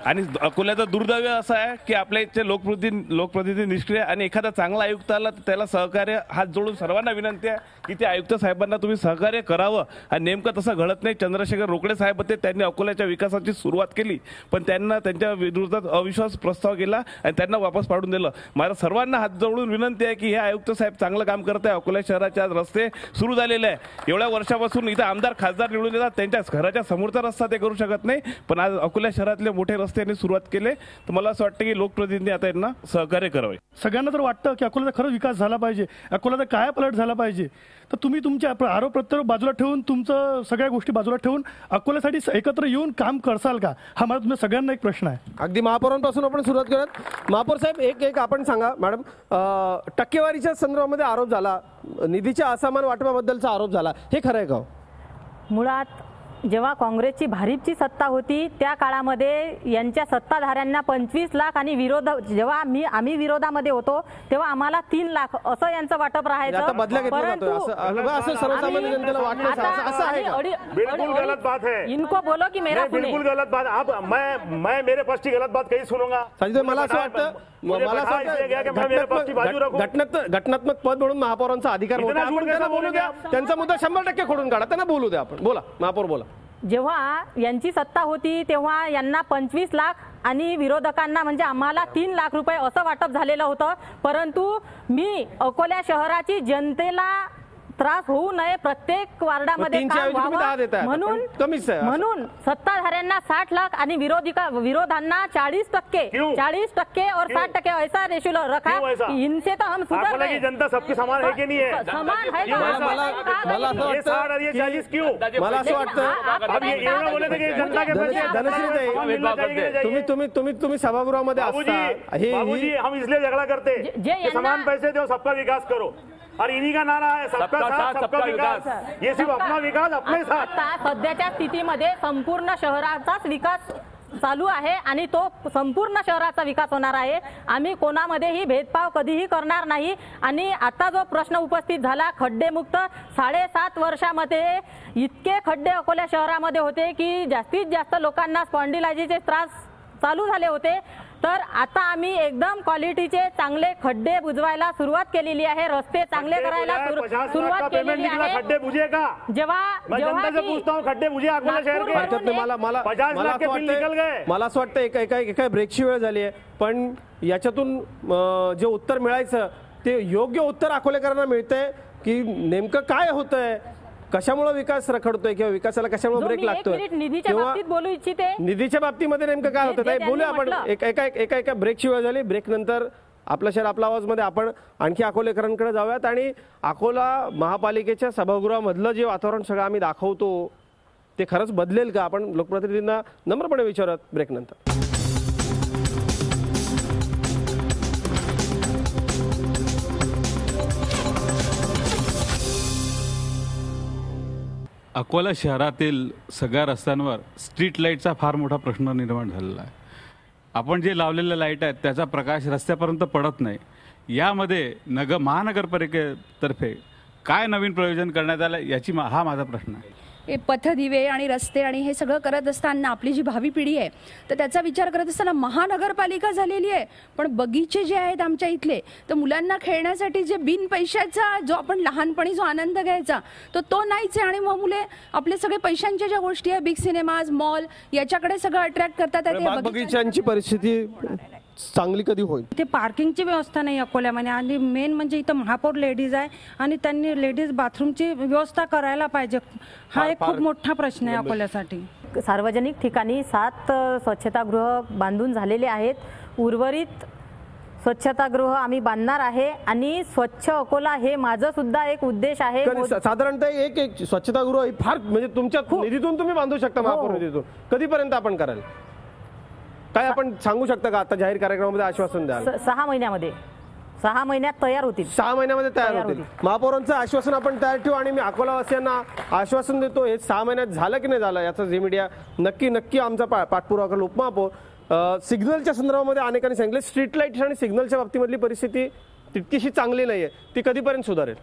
आणि अकोल्याचा दुर्दैव असं आहे की आपल्या इथचे लोकप्रतिनिधी निष्क्रिय, आणि एखादा चांगला आयुक्त आला तर त्याला सहकार्य हात जोडून सर्वांना विनंती आहे की त्या आयुक्त साहेबांना तुम्ही सहकार्य करावं. आणि नेमकं तसं घडत नाही. चंद्रशेखर रोकडे साहेब होते, त्यांनी अकोल्याच्या विकासाची सुरुवात केली, पण त्यांना त्यांच्या विरोधात अविश्वास प्रस्ताव केला आणि त्यांना वापस पाडून दिलं. मला सर्वांना हात जोडून विनंती आहे की हे आयुक्त साहेब चांगलं काम करत आहे. अकोला शहराचे आज रस्ते सुरू झालेले आहे. एवढ्या वर्षापासून इथं आमदार खासदार निवडून येतात, त्यांच्या घराच्या समोरचा रस्ता ते करू शकत नाही, पण आज अकोला शहरातले मोठे रस्त्यांनी सुरुवात केले. तर मला असं वाटतं की लोकप्रतिनिधी आता यांना सहकार्य करावे. सगळ्यांना तर वाटतं की अकोल्याचा खरंच विकास झाला पाहिजे, अकोल्याचा कायापालट झाला पाहिजे, तर तुम्ही तुमच्या आरोप प्रत्यारोप बाजूला ठेवून, तुमचं सगळ्या गोष्टी बाजूला ठेवून अकोल्यासाठी एकत्र येऊन काम करसाल का, हा मला तुम्ही सगळ्यांना एक प्रश्न आहे. अगदी महापौरांपासून आपण सुरुवात करत. महापौर साहेब, एक आपण सांगा मॅडम, टक्केवारीच्या संदर्भामध्ये आरोप झाला, निधीच्या असमान वाटपाबद्दलचा आरोप झाला, हे खरं आहे का? मुळात जेव्हा काँग्रेसची भारीपची सत्ता होती त्या काळामध्ये यांच्या सत्ताधाऱ्यांना 25 लाख आणि जेव्हा आम्ही विरोधामध्ये होतो तेव्हा आम्हाला 3 लाख असं यांचं वाटप राहायचं. बिल्कुल गलत बात है. इनको बोलो की मेरा बिल्कुल गलत बात. अब मैं मेरे पक्ष की गलत बात कहीं सुनूंगा. मला असं वाटतं घटनात्मक पद म्हणून महापौरांचा अधिकार होता, आपण त्यांना बोलू द्या, त्यांचा मुद्दा 100% खोडून काढा, त्यांना बोलू द्या. आपण बोला महापौर बोला. जेव्हा यांची सत्ता होती तेव्हा यांना 25 लाख आणि विरोधकांना म्हणजे आम्हाला 3 लाख रुपये असं वाटप झालेलं होतं. परंतु मी अकोला शहराची जनतेला त्रास होऊ नये, प्रत्येक वार्डामध्ये म्हणून सत्ताधाऱ्यांना 60 लाख आणि विरोधांना 40% और 60% ऐसा रेशियो रखा. इनसे तो हम सुधर रहे. जनता सबकी समान है कि नहीं है? समान है. मला असं वाटतं तुम्ही सभागृहामध्ये बाबूजी, हम इसलिए झगड़ा करते समान पैसे दो, सबका विकास करो, और इन्हीं का नारा है सबका साथ सबका विकास. ये सिर्फ अपना विकास अपने साथ. सध्याच्या स्थितीमध्ये संपूर्ण शहराचाच विकास चालू आहे आणि तो संपूर्ण शहराचा विकास होणार आहे. आम्ही कोणामध्येही भेदभाव कधीही करणार नाही. आणि आता जो प्रश्न उपस्थित झाला खड्डेमुक्त, 7.5 वर्षामध्ये इतके खड्डे अकोला शहरामध्ये होते की जास्तीत जास्त लोकांना स्पॉन्डिलायझिसचे त्रास चालू झाले होते. तर आता आम्ही एकदम क्वालिटीचे चांगले खड्डे बुजवायला सुरुवात केलेली आहे, रस्ते चांगले करायला सुरुवात केलेली आहे. खड्डे बुझे का? जेव्हा खड्डे बुझे अकोला शहर के मला असं वाटतं एका ब्रेकची वेळ झाली आहे, पण याच्यातून जे उत्तर मिळायचं ते योग्य उत्तर अकोलेकरांना मिळतंय की नेमकं काय होतंय, कशामुळे विकास रखडतोय किंवा विकासाला कशामुळे ब्रेक लागतोय, निधीच्या बाबतीत बोलू इच्छिते. निधीच्या बाबतीमध्ये नेमकं काय होतं बोलूया आपण. एका ब्रेकची वेळ झाली. ब्रेक नंतर आपला शहर आपला आवाज मध्ये आपण आणखी अकोलेकरांकडे जाऊयात आणि अकोला महापालिकेच्या सभागृहामधलं जे वातावरण सगळं आम्ही दाखवतो ते खरंच बदलेल का, आपण लोकप्रतिनिधींना नम्रपणे विचारत ब्रेक नंतर. अकोला शहरातील सगळ्या रस्त्यांवर स्ट्रीट लाईटचा फार मोठा प्रश्न निर्माण झालेला आहे. आपण जे लावलेल्या लाईट आहेत त्याचा प्रकाश रस्त्यापर्यंत पडत नाही. यामध्ये महानगरपालिकेतर्फे काय नवीन प्रयोजन करण्यात आलं याची हा माझा प्रश्न आहे. हे पथदिवे आणि रस्ते आणि हे सगळं करत असताना आपली जी भावी पिढी आहे तर त्याचा विचार करत असताना महानगरपालिका झालेली आहे, पण बगीचे जे आहेत आमच्या इथले तर मुलांना खेळण्यासाठी जे बिन पैशाचा जो आपण लहानपणी जो आनंद घ्यायचा तो नाहीच आहे. आणि मग मुले आपले सगळे पैशांच्या ज्या गोष्टी आहे बिग सिनेमाज मॉल याच्याकडे सगळं अट्रॅक्ट करतात. बगीच्यांची परिस्थिती चांगली कधी होईल? इथे पार्किंगची व्यवस्था नाही अकोल्यामध्ये आणि मेन म्हणजे इथं महापौर लेडीज आहे आणि त्यांनी लेडीज बाथरूमची व्यवस्था करायला पाहिजे. हा एक खूप मोठा प्रश्न आहे अकोल्यासाठी. सार्वजनिक ठिकाणी 7 स्वच्छतागृह बांधून झालेले आहेत. उर्वरित स्वच्छतागृह आम्ही बांधणार आहे आणि स्वच्छ अकोला हे माझं सुद्धा एक उद्देश आहे. साधारणतः एक स्वच्छतागृह फार म्हणजे तुमच्या निधीतून तुम्ही बांधू शकता, महापौर निधीतून. कधीपर्यंत आपण कराल काय आपण सांगू शकता का? आता जाहीर कार्यक्रमामध्ये आश्वासन द्याल 6 महिन्यामध्ये 6 महिन्यात तयार होतील. 6 महिन्यामध्ये तयार होतील. महापौरांचं आश्वासन आपण तयार ठेवू आणि मी अकोलावासियांना आश्वासन देतो हे 6 महिन्यात झालं की नाही झालं याचा झी मीडिया नक्की आमचा पाठपुरावा करेल. उपमहापौर सिग्नलच्या संदर्भामध्ये अनेकांनी सांगितले स्ट्रीट लाईट आणि सिग्नलच्या बाबतीमधली परिस्थिती तितकीशी चांगली नाहीये, ती कधीपर्यंत सुधारेल?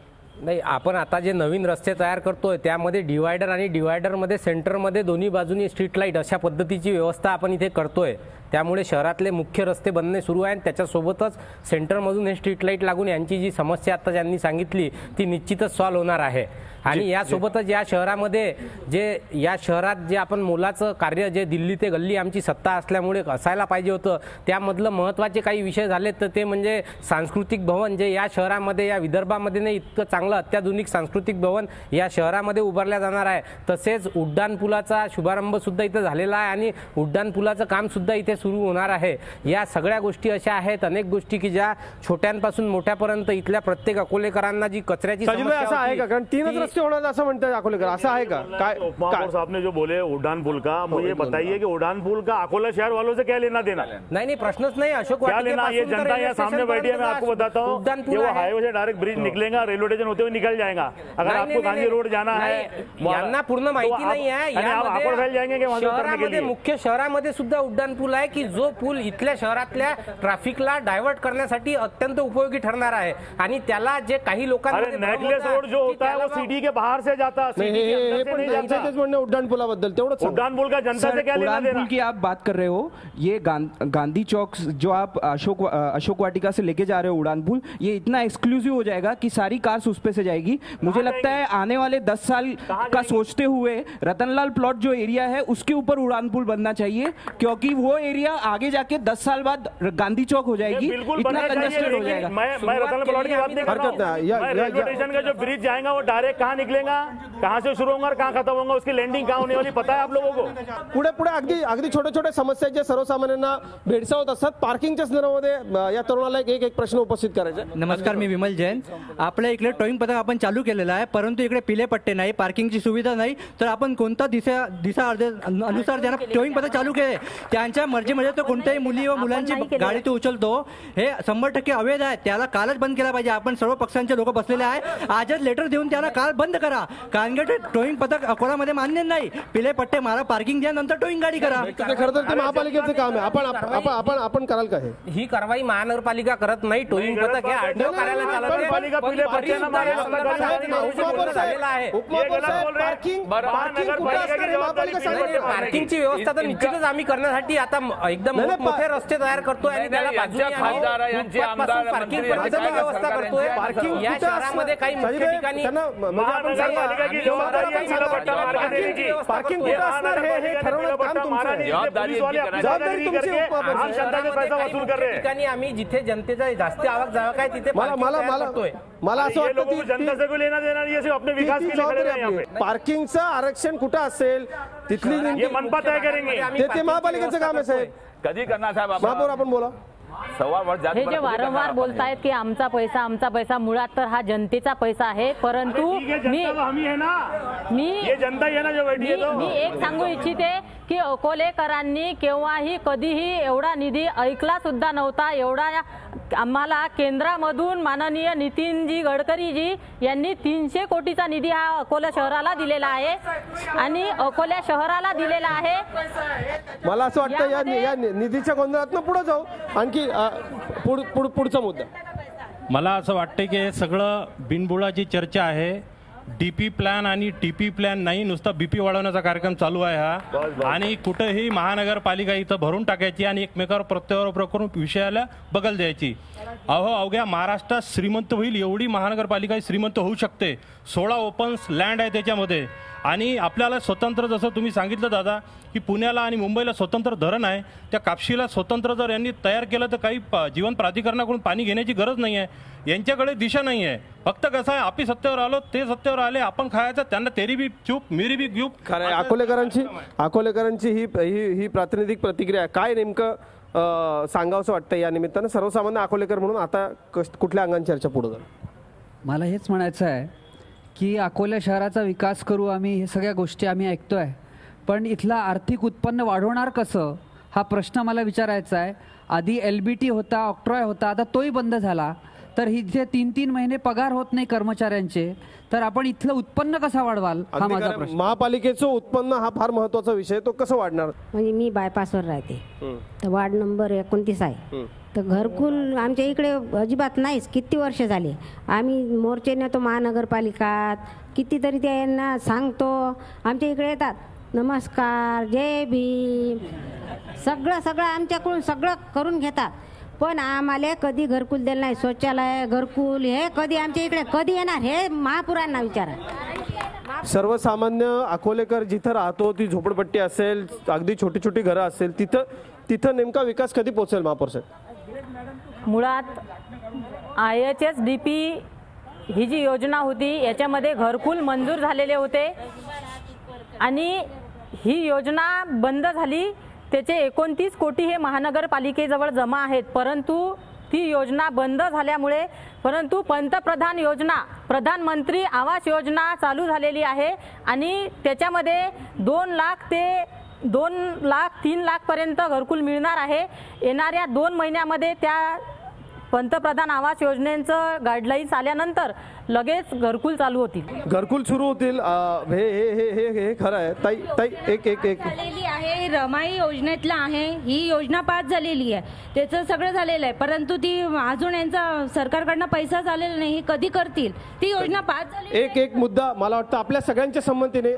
नाही, आपण आता जे नवीन रस्ते तयार करतोय त्यामध्ये डिवायडर आणि डिवायडरमध्ये सेंटरमध्ये दोन्ही बाजूनी स्ट्रीट लाईट अशा पद्धतीची व्यवस्था आपण इथे करतोय. त्यामुळे शहरातले मुख्य रस्ते बनणे सुरू आहेत. त्याच्यासोबतच सेंटरमधून हे स्ट्रीट लाईट लागून यांची जी समस्या आता ज्यांनी सांगितली ती निश्चितच सॉल्व्ह होणार आहे. आणि यासोबतच या शहरात जे आपण मोलाचं कार्य जे दिल्ली ते गल्ली आमची सत्ता असल्यामुळे असायला पाहिजे होतं त्यामधलं महत्त्वाचे काही विषय झाले तर ते म्हणजे सांस्कृतिक भवन जे या शहरामध्ये या विदर्भामध्ये नाही इतकं चांगलं अत्याधुनिक सांस्कृतिक भवन या शहरामध्ये उभारल्या जाणार आहे. तसेच उड्डाणपुलाचा शुभारंभ सुद्धा इथं झालेला आहे आणि उड्डाणपुलाचं काम सुद्धा इथे सुरू होणार आहे. या सगळ्या गोष्टी अशा आहेत अनेक गोष्टी की ज्या छोट्यांपासून मोठ्यापर्यंत इथल्या प्रत्येक अकोलेकरांना जी कचऱ्याची समस्या आहे का? कारण 3 रस्ते होणार असं म्हणतात अकोलेकर, असं आहे का? काय उपमहापौर साहब ने जो बोले उड़ान पुल का, मुझे बताइए कि उड़ान पुल का अकोला शहर वालों से क्या लेना देना? नहीं प्रश्नच नहीं. अशोक क्या लेना? ये जनता यहाँ सामने बैठी है, मैं आपको बताता हूँ कि वो हाईवे से डायरेक्ट ब्रिज निकलेगा, रेलवे स्टेशन होते हुए निकल जाएगा. अगर आपको गांधी रोड जाना है यांना पूर्ण माहिती नाही आहे. शहरामध्ये मुख्य शहरामध्ये सुद्धा उड्डाण पूल आहे की जो पूल इथल्या शहरातल्या ट्रॅफिकला डायव्हर्ट करण्यासाठी अत्यंत उपयोगी ठरणार आहे. आणि त्याला जे काही लोकांना नेकलेस रोड जो होता है वो सिटी के बाहर से जाता है, उड्डाण पुलाबद्दल तेवढंच. उड्डाण पुल का जनता से क्या लेना देना? की आप बात कर रहे हो ये गांधी चौक जो आप अशोक वाटिका से लेके जा रहे हो उड़ान पुल, ये इतना एक्सक्लूसिव हो जाएगा कि सारी कार्स उस पे से जाएगी. मुझे लगता है आने वाले 10 साल का सोचते हुए रतनलाल प्लॉट जो एरिया है उसके ऊपर उड़ान पुल बनना चाहिए क्योंकि वो एरिया आगे जाके 10 साल बाद गांधी चौक हो जाएगी, इतना कंजेस्टेड हो जाएगा. मैं रतनलाल प्लॉट की बात नहीं कर रहा हूं. रेलवे स्टेशन का जो ब्रिज जाएगा वो डायरेक्ट कहाँ निकलेगा, कहाँ से शुरू होगा और कहाँ खत्म होगा, उसकी लँडिंग कहाँ होने वाली पता है आप लोगों को? पुढे अगदी छोट्या समस्या ज्या सर्वसामान्यांना भेडसावत असतात. पार्किंगच्या संदर्भामध्ये या तरुणाला एक प्रश्न उपस्थित करायचा. नमस्कार, मी विमल जैन. आपल्या इकडे टोईंग पथक आपण चालू केलेलं आहे, परंतु इकडे पिले पट्टे नाही, पार्किंगची सुविधा नाही. तर आपण कोणता दिशा अनुसार ज्यांना टोईंग पथक चालू केले त्यांच्या मर्जीमध्ये तो कोणत्याही मुली व मुलांची गाडी तो उचलतो हे 100% अवैध आहे. त्याला कालच बंद केला पाहिजे. आपण सर्व पक्षांचे लोक बसलेले आहे, आजच लेटर देऊन त्याला काल बंद करा. कारण की टोईंग पथक अकोलामध्ये मान्य नाही. पिले पट्टे मारा, पार्किंग द्या, नंतर टोईंग गाडी करा. खरं तर ते महापालिकेचं काम आहे. आपण कराल का ही कारवाई महानगरपालिका करत नाही. टोईंग पथक हे आरटीओ कार्यालय पार्किंगची व्यवस्था तर निश्चितच आम्ही करण्यासाठी आता एकदम मोठे रस्ते तयार करतोय आणि त्याला पार्किंग व्यवस्था करतोय. या शहरामध्ये काही मुख्य ठिकाणी ठिकाणी आम्ही जिथे जनतेचा जास्त आवक जावं काय तिथे मला असं वाटतं पार्किंगचं आरक्षण कुठं असेल तिथली मनपा तय करेंगे, ते महापालिकेचं काम आहे साहेब. कधी करणार साहेब? महापौर आपण बोला. हे जे वारंवार बोलतायत की आमचा पैसा मुळात तर हा जनतेचा पैसा आहे. परंतु मी एक सांगू इच्छिते की अकोलेकरांनी केव्हाही कधीही एवढा निधी ऐकला सुद्धा नव्हता. एवढा आम्हाला केंद्रामधून माननीय नितीनजी गडकरीजी यांनी 300 कोटीचा निधी हा अकोला शहराला दिलेला आहे आणि अकोला शहराला दिलेला आहे. मला असं वाटतं या निधीच्या गोंधळातनं पुढे जाऊ. आणखी पुढचा मुद्दा. मला असं वाटतं की हे सगळं बिनबुडाची चर्चा आहे. डीपी प्लॅन आणि टीपी प्लॅन नाही, नुसता बीपी वाढवण्याचा कार्यक्रम चालू आहे हा. आणि कुठेही महानगरपालिका इथं भरून टाकायची आणि एकमेकावर प्रत्यारोप करून विषयाला बगल द्यायची. अवघ्या महाराष्ट्रात श्रीमंत होईल एवढी महानगरपालिका श्रीमंत होऊ शकते. 16 ओपन लँड आहे त्याच्यामध्ये. आणि आपल्याला स्वतंत्र, जसं तुम्ही सांगितलं दादा, की पुण्याला आणि मुंबईला स्वतंत्र धरण आहे. त्या कापशीला स्वतंत्र जर यांनी तयार केलं तर काही जीवन प्राधिकरणाकडून पाणी घेण्याची गरज नाही आहे. यांच्याकडे दिशा नाही आहे. फक्त कसं आहे, आपली सत्तेवर आलो, ते सत्तेवर आले, आपण खायचं, त्यांना तेरी बी चूप मेरी बी ग्यूप. खरं अकोलेकरांची ही प्रातिनिधिक प्रतिक्रिया काय नेमकं सांगावंसं वाटतं या निमित्तानं सर्वसामान्य अकोलेकर म्हणून आता कुठल्या अंगाने चर्चा पुढे जाईल? मला हेच म्हणायचं आहे की अकोला शहराचा विकास करू आम्ही, हे सगळ्या गोष्टी आम्ही ऐकतोय, पण इथला आर्थिक उत्पन्न वाढवणार कसं हा प्रश्न मला विचारायचा आहे. आधी LBT होता, ऑक्ट्रॉय होता, आता तोही बंद झाला. तर इथे 3-3 महिने पगार होत नाही कर्मचाऱ्यांचे, तर आपण इथलं उत्पन्न कसं वाढवाल हा माझा प्रश्न. महापालिकेचं उत्पन्न हा फार महत्वाचा विषय, तो कसं वाढणार? म्हणजे मी बायपासवर राहते, तर वार्ड नंबर 29 आहे. तर घरकुल आमच्या इकडे अजिबात नाहीच. किती वर्ष झाले आम्ही मोर्चे नेतो महानगरपालिकात, कितीतरी त्यांना सांगतो. आमच्या इकडे येतात, नमस्कार, जय भीम, सगळं आमच्याकडून सगळं करून घेतात, पण आम्हाला कधी घरकुल दिलं नाही. शौचालय, घरकुल हे कधी आमच्या इकडे कधी येणार हे महापुरांना विचारा. सर्वसामान्य अकोलेकर जिथं राहतो, ती झोपडपट्टी असेल, अगदी छोटी छोटी घरं असेल, तिथं नेमका विकास कधी पोहोचेल महापौर साहेब? मुळात IHSDP ही जी योजना होती याच्यामध्ये घरकुल मंजूर झालेले होते आणि ही योजना बंद झाली. त्याचे 29 कोटी हे महानगरपालिकेजवळ जमा आहेत, परंतु ती योजना बंद झाल्यामुळे, परंतु पंतप्रधान योजना, प्रधानमंत्री आवास योजना चालू झालेली आहे आणि त्याच्यामध्ये 2 लाख ते 2 लाख 3 लाख पर्यंत घरकुल मिळणार आहे. येणाऱ्या 2 महिन्यामध्ये त्या पंतप्रधान आवास योजनेचं गाईडलाईन्स आल्यानंतर लगेच घरकुल चालू होतील, घरकुल सुरू होतील. हे खरं आहे ताई. एक झालेली आहे, रमाई योजनेतला आहे, ही योजना पास झालेली आहे, त्याचं सगळं झालेलं आहे, परंतु ती अजून यांचा सरकारकडनं पैसा झालेला नाही. कधी करतील ती योजना पास झाली? एक मुद्दा मला वाटतं आपल्या सगळ्यांच्या संमतीने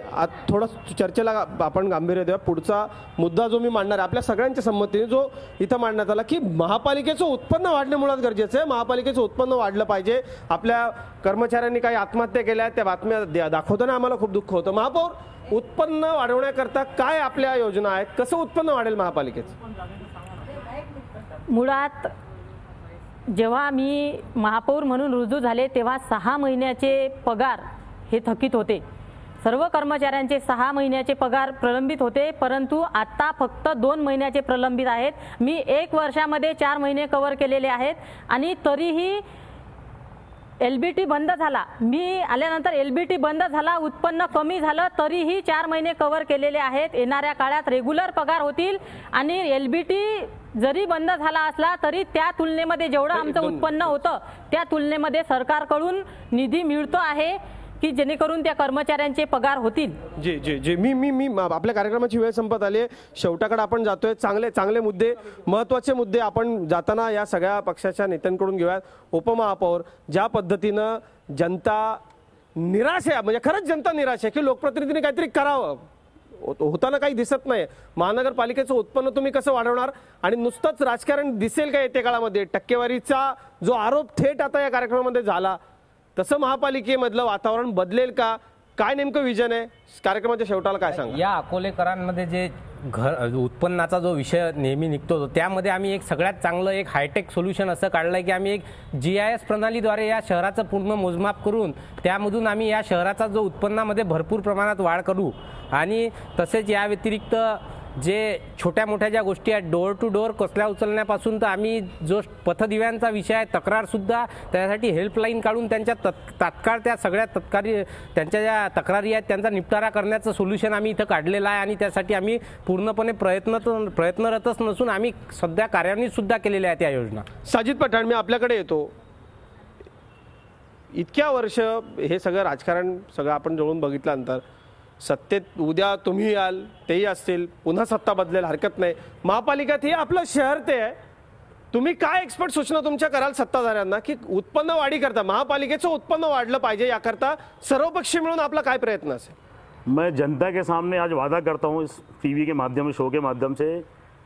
थोडं चर्चेला आपण गांभीर्य देऊया. पुढचा मुद्दा जो मी मांडणार आहे आपल्या सगळ्यांच्या संमतीने, जो इथं मांडण्यात आला, की महापालिकेचं उत्पन्न वाढणे मुळात गरजेचं आहे. महापालिकेचं उत्पन्न वाढलं पाहिजे. आपल्या कर्मचाऱ्यांनी काही आत्महत्या केल्या, त्या बातम्या दाखवताना आम्हाला खूप दुःख होतं. महापौर, उत्पन्न वाढवण्याकरता काय आपल्या योजना आहेत? कसं उत्पन्न वाढेल महापालिकेचं? मुळात जेव्हा मी महापौर म्हणून रुजू झाले तेव्हा 6 महिन्याचे पगार हे थकीत होते. सर्व कर्मचाऱ्यांचे 6 महिन्याचे पगार प्रलंबित होते, परंतु आता फक्त 2 महिन्याचे प्रलंबित आहेत. मी 1 वर्षामध्ये 4 महिने कव्हर केलेले आहेत आणि तरीही LBT बंद झाला. मी आल्यानंतर LBT बंद झाला, उत्पन्न कमी झालं, तरीही 4 महिने कव्हर केलेले आहेत. येणाऱ्या काळात रेग्युलर पगार होतील आणि LBT जरी बंद झाला असला तरी त्या तुलनेमध्ये जेवढं आमचं उत्पन्न होतं त्या तुलनेमध्ये सरकारकडून निधी मिळतो आहे की जेणेकरून त्या कर्मचाऱ्यांचे पगार होतील. जी मी आपल्या कार्यक्रमाची वेळ संपत आली आहे, शेवटाकडे आपण जातोय. चांगले मुद्दे, महत्त्वाचे मुद्दे आपण जाताना या सगळ्या पक्षाच्या नेत्यांकडून घेऊयात. उपमहापौर, ज्या पद्धतीनं जनता निराश आहे, म्हणजे खरंच जनता निराश आहे की लोकप्रतिनिधींनी काहीतरी करावं, होताना काही दिसत नाही. महानगरपालिकेचं उत्पन्न तुम्ही कसं वाढवणार आणि नुसतंच राजकारण दिसेल का येत्या काळामध्ये? टक्केवारीचा जो आरोप थेट आता या कार्यक्रमामध्ये झाला, तसं महापालिकेमधलं वातावरण बदलेल का? काय नेमकं विजन आहे? कार्यक्रमाच्या शेवटाला काय सांगा? या अकोलेकरांमध्ये जे उत्पन्नाचा जो विषय नेहमी निघतो त्यामध्ये आम्ही एक सगळ्यात चांगलं एक हायटेक सोल्युशन असं काढलंय की आम्ही एक GIS प्रणालीद्वारे या शहराचं पूर्ण मोजमाप करून त्यामधून आम्ही या शहराचा जो उत्पन्नामध्ये भरपूर प्रमाणात वाढ करू आणि तसेच या व्यतिरिक्त जे छोट्या मोठ्या ज्या गोष्टी आहेत, डोअर टू डोअर कसल्या उचलण्यापासून तर आम्ही जो पथदिव्यांचा विषय आहे, तक्रारसुद्धा त्यासाठी हेल्पलाईन काढून त्यांच्या तात्काळ त्या सगळ्या त्यांच्या ज्या तक्रारी आहेत त्यांचा निपटारा करण्याचं सोल्युशन आम्ही इथं काढलेलं आहे आणि त्यासाठी आम्ही पूर्णपणे प्रयत्नरतच नसून आम्ही सध्या कार्यान्वित सुद्धा केलेल्या आहेत या योजना. साजिद पठाण, मी आपल्याकडे येतो. इतक्या वर्ष हे सगळं राजकारण सगळं आपण जवळून बघितल्यानंतर सत्तेत उद्या तुम्ही याल, तेही असतील, पुन्हा सत्ता बदलेल, हरकत नाही. महापालिकेत हे आपलं शहर ते आहे. तुम्ही काय एक्सपर्ट सूचना तुमच्या कराल सत्ताधाऱ्यांना की उत्पन्न वाढी करता, महापालिकेचं उत्पन्न वाढलं पाहिजे याकरता सर्वपक्षीय मिळून आपला काय प्रयत्न असेल? मैं जनता के सामने आज वादा करता हूँ इस टीवी के माध्यम से, शो के माध्यम से,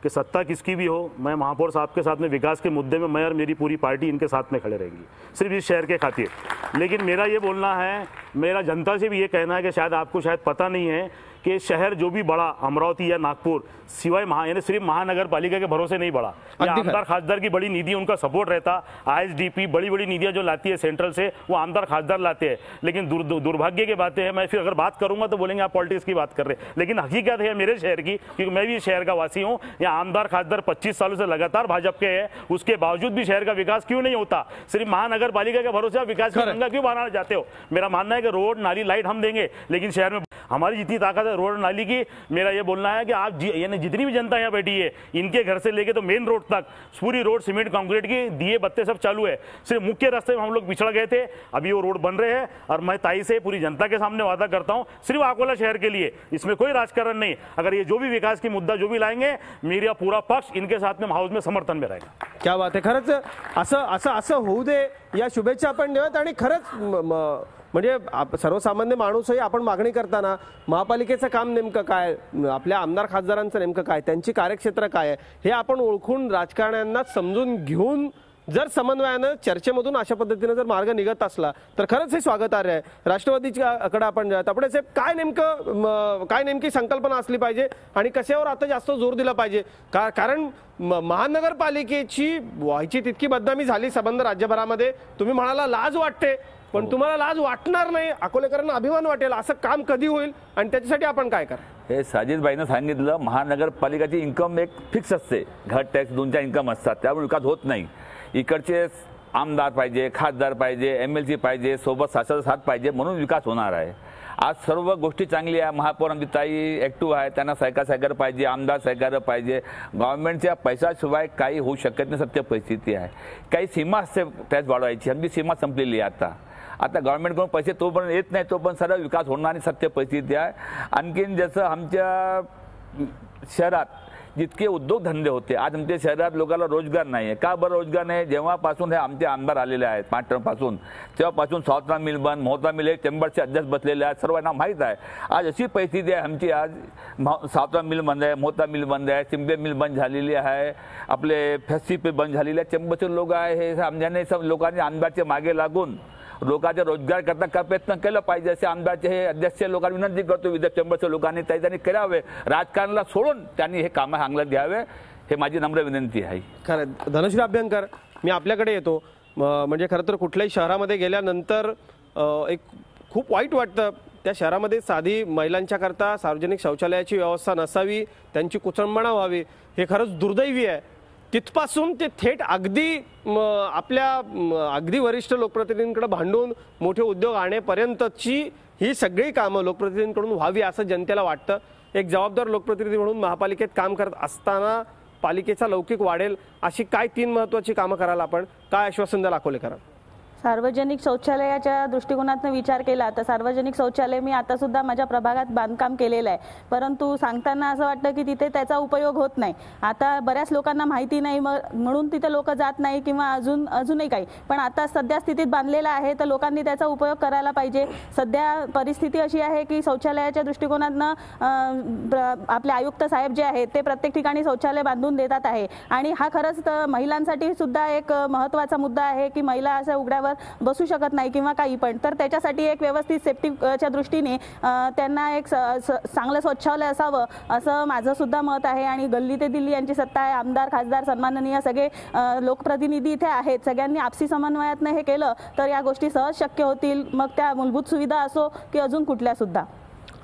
कि सत्ता किसकी भी हो, मैं महापौर साहब के साथ में विकास के मुद्दे में मैं और मेरी पूरी पार्टी इनके साथ में खड़े रहेंगी, सिर्फ इस शहर के खातिर. लेकिन मेरा ये बोलना है, मेरा जनता से भी ये कहना है कि शायद आपको शायद पता नहीं है कि शहर जो भी बड़ा, अमरावती या नागपुर, सिवाय यानी सिर्फ महानगर पालिका के भरोसे नहीं बढ़ा. आमदार खासदार की बड़ी निधि उनका सपोर्ट रहता, ISDP बड़ी बड़ी निधियां जो लाती है सेंट्रल से वो आमदार खासदार लाते हैं. लेकिन दुर्भाग्य की बातें हैं, मैं फिर अगर बात करूंगा तो बोलेंगे आप पॉलिटिक्स की बात कर रहे हैं, लेकिन हकीकत है मेरे शहर की, क्योंकि मैं भी इस शहर का वासी हूँ. यहाँ आमदार खासदार 25 सालों से लगातार भाजपा के है, उसके बावजूद भी शहर का विकास क्यों नहीं होता? सिर्फ महानगर पालिका के भरोसे आप विकास की गंगा क्यों बनाना चाहते हो? मेरा मानना है कि रोड, नाली, लाइट हम देंगे, लेकिन शहर में हमारी जितनी ताकत है रोड, नाली की, मेरा ये बोलना है कि आप यानी जितनी भी जनता यहाँ बैठी है, इनके घर से लेके तो मेन रोड तक पूरी रोड सीमेंट कंक्रीट की, दिए बत्ते सब चालू है. सिर्फ मुख्य रास्ते में हम लोग पिछड़ गए थे, अभी वो रोड बन रहे हैं. और मैं ताई से पूरी जनता के सामने वादा करता हूँ, सिर्फ अकोला शहर के लिए, इसमें कोई राजकारण नहीं. अगर ये जो भी विकास की मुद्दा जो भी लाएंगे, मेरा पूरा पक्ष इनके साथ में हाउस में समर्थन में रहेगा. क्या बात आहे. खरंच असं होऊ दे या शुभेच्छा आपण देऊयात. आणि खरंच म्हणजे सर्वसामान्य माणूसही आपण मागणी करताना महापालिकेचं काम नेमकं काय, आपल्या आमदार खासदारांचं नेमकं काय, त्यांची कार्यक्षेत्र काय आहे हे आपण ओळखून राजकारण्यांना समजून घेऊन जर समन्वयानं चर्चेमधून अशा पद्धतीने जर मार्ग निघत असला तर खरंच हे स्वागतार्ह आहे. राष्ट्रवादीच्याकडे आपण जाऊयात. आपण साहेब काय नेमकी संकल्पना असली पाहिजे आणि कशावर आता जास्त जोर दिला पाहिजे? कारण महानगरपालिकेची व्हायची तितकी बदनामी झाली संबंध राज्यभरामध्ये. तुम्ही म्हणाला लाज वाटते, पण तुम्हाला लाज वाटणार नाही, अकोलेकरांना अभिमान वाटेल, असं काम कधी होईल आणि त्याच्यासाठी आपण काय करा? हे साजिदबाईनं सांगितलं, महानगरपालिकाची इन्कम एक फिक्स असते, घर टॅक्स 2च्या इन्कम असतात, त्यामुळे विकास होत नाही. इकडचे आमदार पाहिजे, खासदार पाहिजे, MLC पाहिजे, सोबत शासनाचा साथ पाहिजे, म्हणून विकास होणार आहे. आज सर्व गोष्टी चांगली आहे. महापौर आमची ताई ऍक्टिव्ह आहे, त्यांना सहकार्य पाहिजे, आमदार सहकार्य पाहिजे. गव्हर्नमेंटच्या पैशाशिवाय काही होऊ शकत नाही, सत्य परिस्थिती आहे. काही सीमा असते टॅक्स वाढवायची, आमची सीमा संपलेली आहे. आता गव्हर्नमेंटकडून पैसे तोपर्यंत येत नाही, तोपर्यंत सर्व विकास होणार आणि सत्य परिस्थिती आहे. आणखीन जसं आमच्या शहरात जितके उद्योगधंदे होते, आज आमच्या शहरात लोकांना रोजगार नाही आहे. का बरं रोजगार नाही? जेव्हापासून हे आमचे आमदार आलेले आहेत 5 टर्मपासून, तेव्हापासून सावत्रा मिल बंद, मोहता मिल एक चेंबरचे अध्यक्ष बसलेले आहेत, सर्वांना माहीत आहे. आज अशी परिस्थिती आहे आमची, आज सावत्रा मिल बंद आहे, मोहता मिल बंद आहे, चिंबे मिल बंद झालेली आहे, आपले फॅक्टरी पे बंद झालेले आहे. चेंबरचे लोक आहे, हे आमच्याने सब लोकांनी आमदारच्या मागे लागून लोकांचे रोजगार करता प्रयत्न केला पाहिजे, असे आमदारचे हे अध्यक्ष लोकांना विनंती करतो. विद्या चेंबरच्या लोकांनी त्यांनी करावे, राजकारणाला सोडून त्यांनी हे कामं हांगला द्यावे, हे माझी नम्र विनंती आहे. खरं धनश्री अभ्यंकर, मी आपल्याकडे येतो. म्हणजे खरं तर कुठल्याही शहरामध्ये गेल्यानंतर एक खूप वाईट वाटतं. त्या शहरामध्ये साधी महिलांच्या करता सार्वजनिक शौचालयाची व्यवस्था नसावी, त्यांची कुचंबणा व्हावी, हे खरंच दुर्दैवी आहे. तिथपासून ते थेट अगदी अगदी वरिष्ठ लोकप्रतिनिधींकडे भांडून मोठे उद्योग आणेपर्यंतची ही सगळी कामं लोकप्रतिनिधींकडून व्हावी असं जनतेला वाटतं. एक जबाबदार लोकप्रतिनिधी म्हणून महापालिकेत काम करत असताना पालिकेचा लौकिक वाढेल अशी काय 3 महत्त्वाची कामं करायला आपण काय आश्वासन द्याल अकोलेकरांना? सार्वजनिक शौचालयाच्या दृष्टिकोनातून विचार केला तर सार्वजनिक शौचालय मी आता सुद्धा माझ्या प्रभागात बांधकाम केलेलं आहे, परंतु सांगताना असं वाटतं की तिथे त्याचा उपयोग होत नाही. आता बऱ्याच लोकांना माहिती नाही म्हणून तिथे लोक जात नाही किंवा अजूनही काही, पण आता सध्या स्थितीत बांधलेला आहे तर लोकांनी त्याचा उपयोग करायला पाहिजे. सध्या परिस्थिती अशी आहे की शौचालयाच्या दृष्टिकोनातनं आपले आयुक्त साहेब जे आहेत ते प्रत्येक ठिकाणी शौचालय बांधून देतात आहे आणि हा खरंच महिलांसाठी सुद्धा एक महत्त्वाचा मुद्दा आहे की महिला असं उघड्यावर बसू शकत नाही किंवा काही पण, तर त्याच्यासाठी एक व्यवस्थित सेफ्टीच्या दृष्टीने त्यांना एक चांगलं शौचालय असावं असं माझं सुद्धा मत आहे. आणि गल्ली ते दिल्ली यांची सत्ता आहे, आमदार खासदार सन्माननीय सगळे लोकप्रतिनिधी इथे आहेत, सगळ्यांनी आपसी समन्वयातनं हे केलं तर या गोष्टी सहज शक्य होतील, मग त्या मूलभूत सुविधा असो की अजून कुठल्या सुद्धा.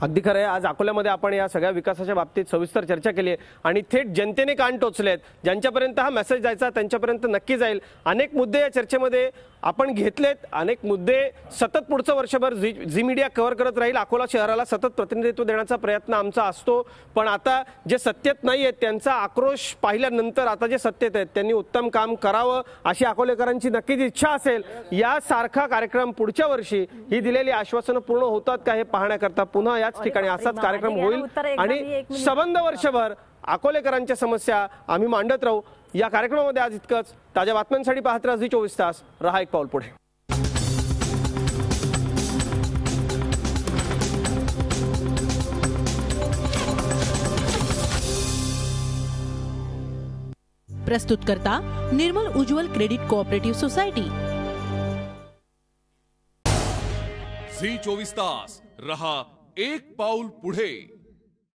अगदी खरं आहे. आज अकोल्यामध्ये आपण या सगळ्या विकासाच्या बाबतीत सविस्तर चर्चा केली आहे आणि थेट जनतेने कान टोचलेत. ज्यांच्यापर्यंत हा मेसेज जायचा त्यांच्यापर्यंत नक्की जाईल. अनेक मुद्दे या चर्चेमध्ये आपण घेतलेत. अनेक मुद्दे सतत पुढचं वर्षभर झी मीडिया कव्हर करत राहील. अकोला शहराला सतत प्रतिनिधित्व देण्याचा प्रयत्न आमचा असतो. पण आता जे सत्तेत नाही आहेत त्यांचा आक्रोश पाहिल्यानंतर आता जे सत्तेत आहेत त्यांनी उत्तम काम करावं अशी अकोलेकरांची नक्कीच इच्छा असेल. यासारखा कार्यक्रम पुढच्या वर्षी ही दिलेली आश्वासनं पूर्ण होतात का हे पाहण्याकरता पुन्हा याच ठिकाणी असाच कार्यक्रम होईल आणि सबंध वर्षभर अकोलेकरांच्या समस्या आम्ही मांडत राहू. या कार्यक्रमामध्ये आज इतकंच. ताज्या बातम्यांसाठी पाहत राहा झी 24 तास. रहा एक पाऊल पुढे. प्रस्तुतकर्ता निर्मल उज्ज्वल क्रेडिट कोऑपरेटिव्ह सोसायटी. झी 24 तास रहा एक पाऊल पुढे.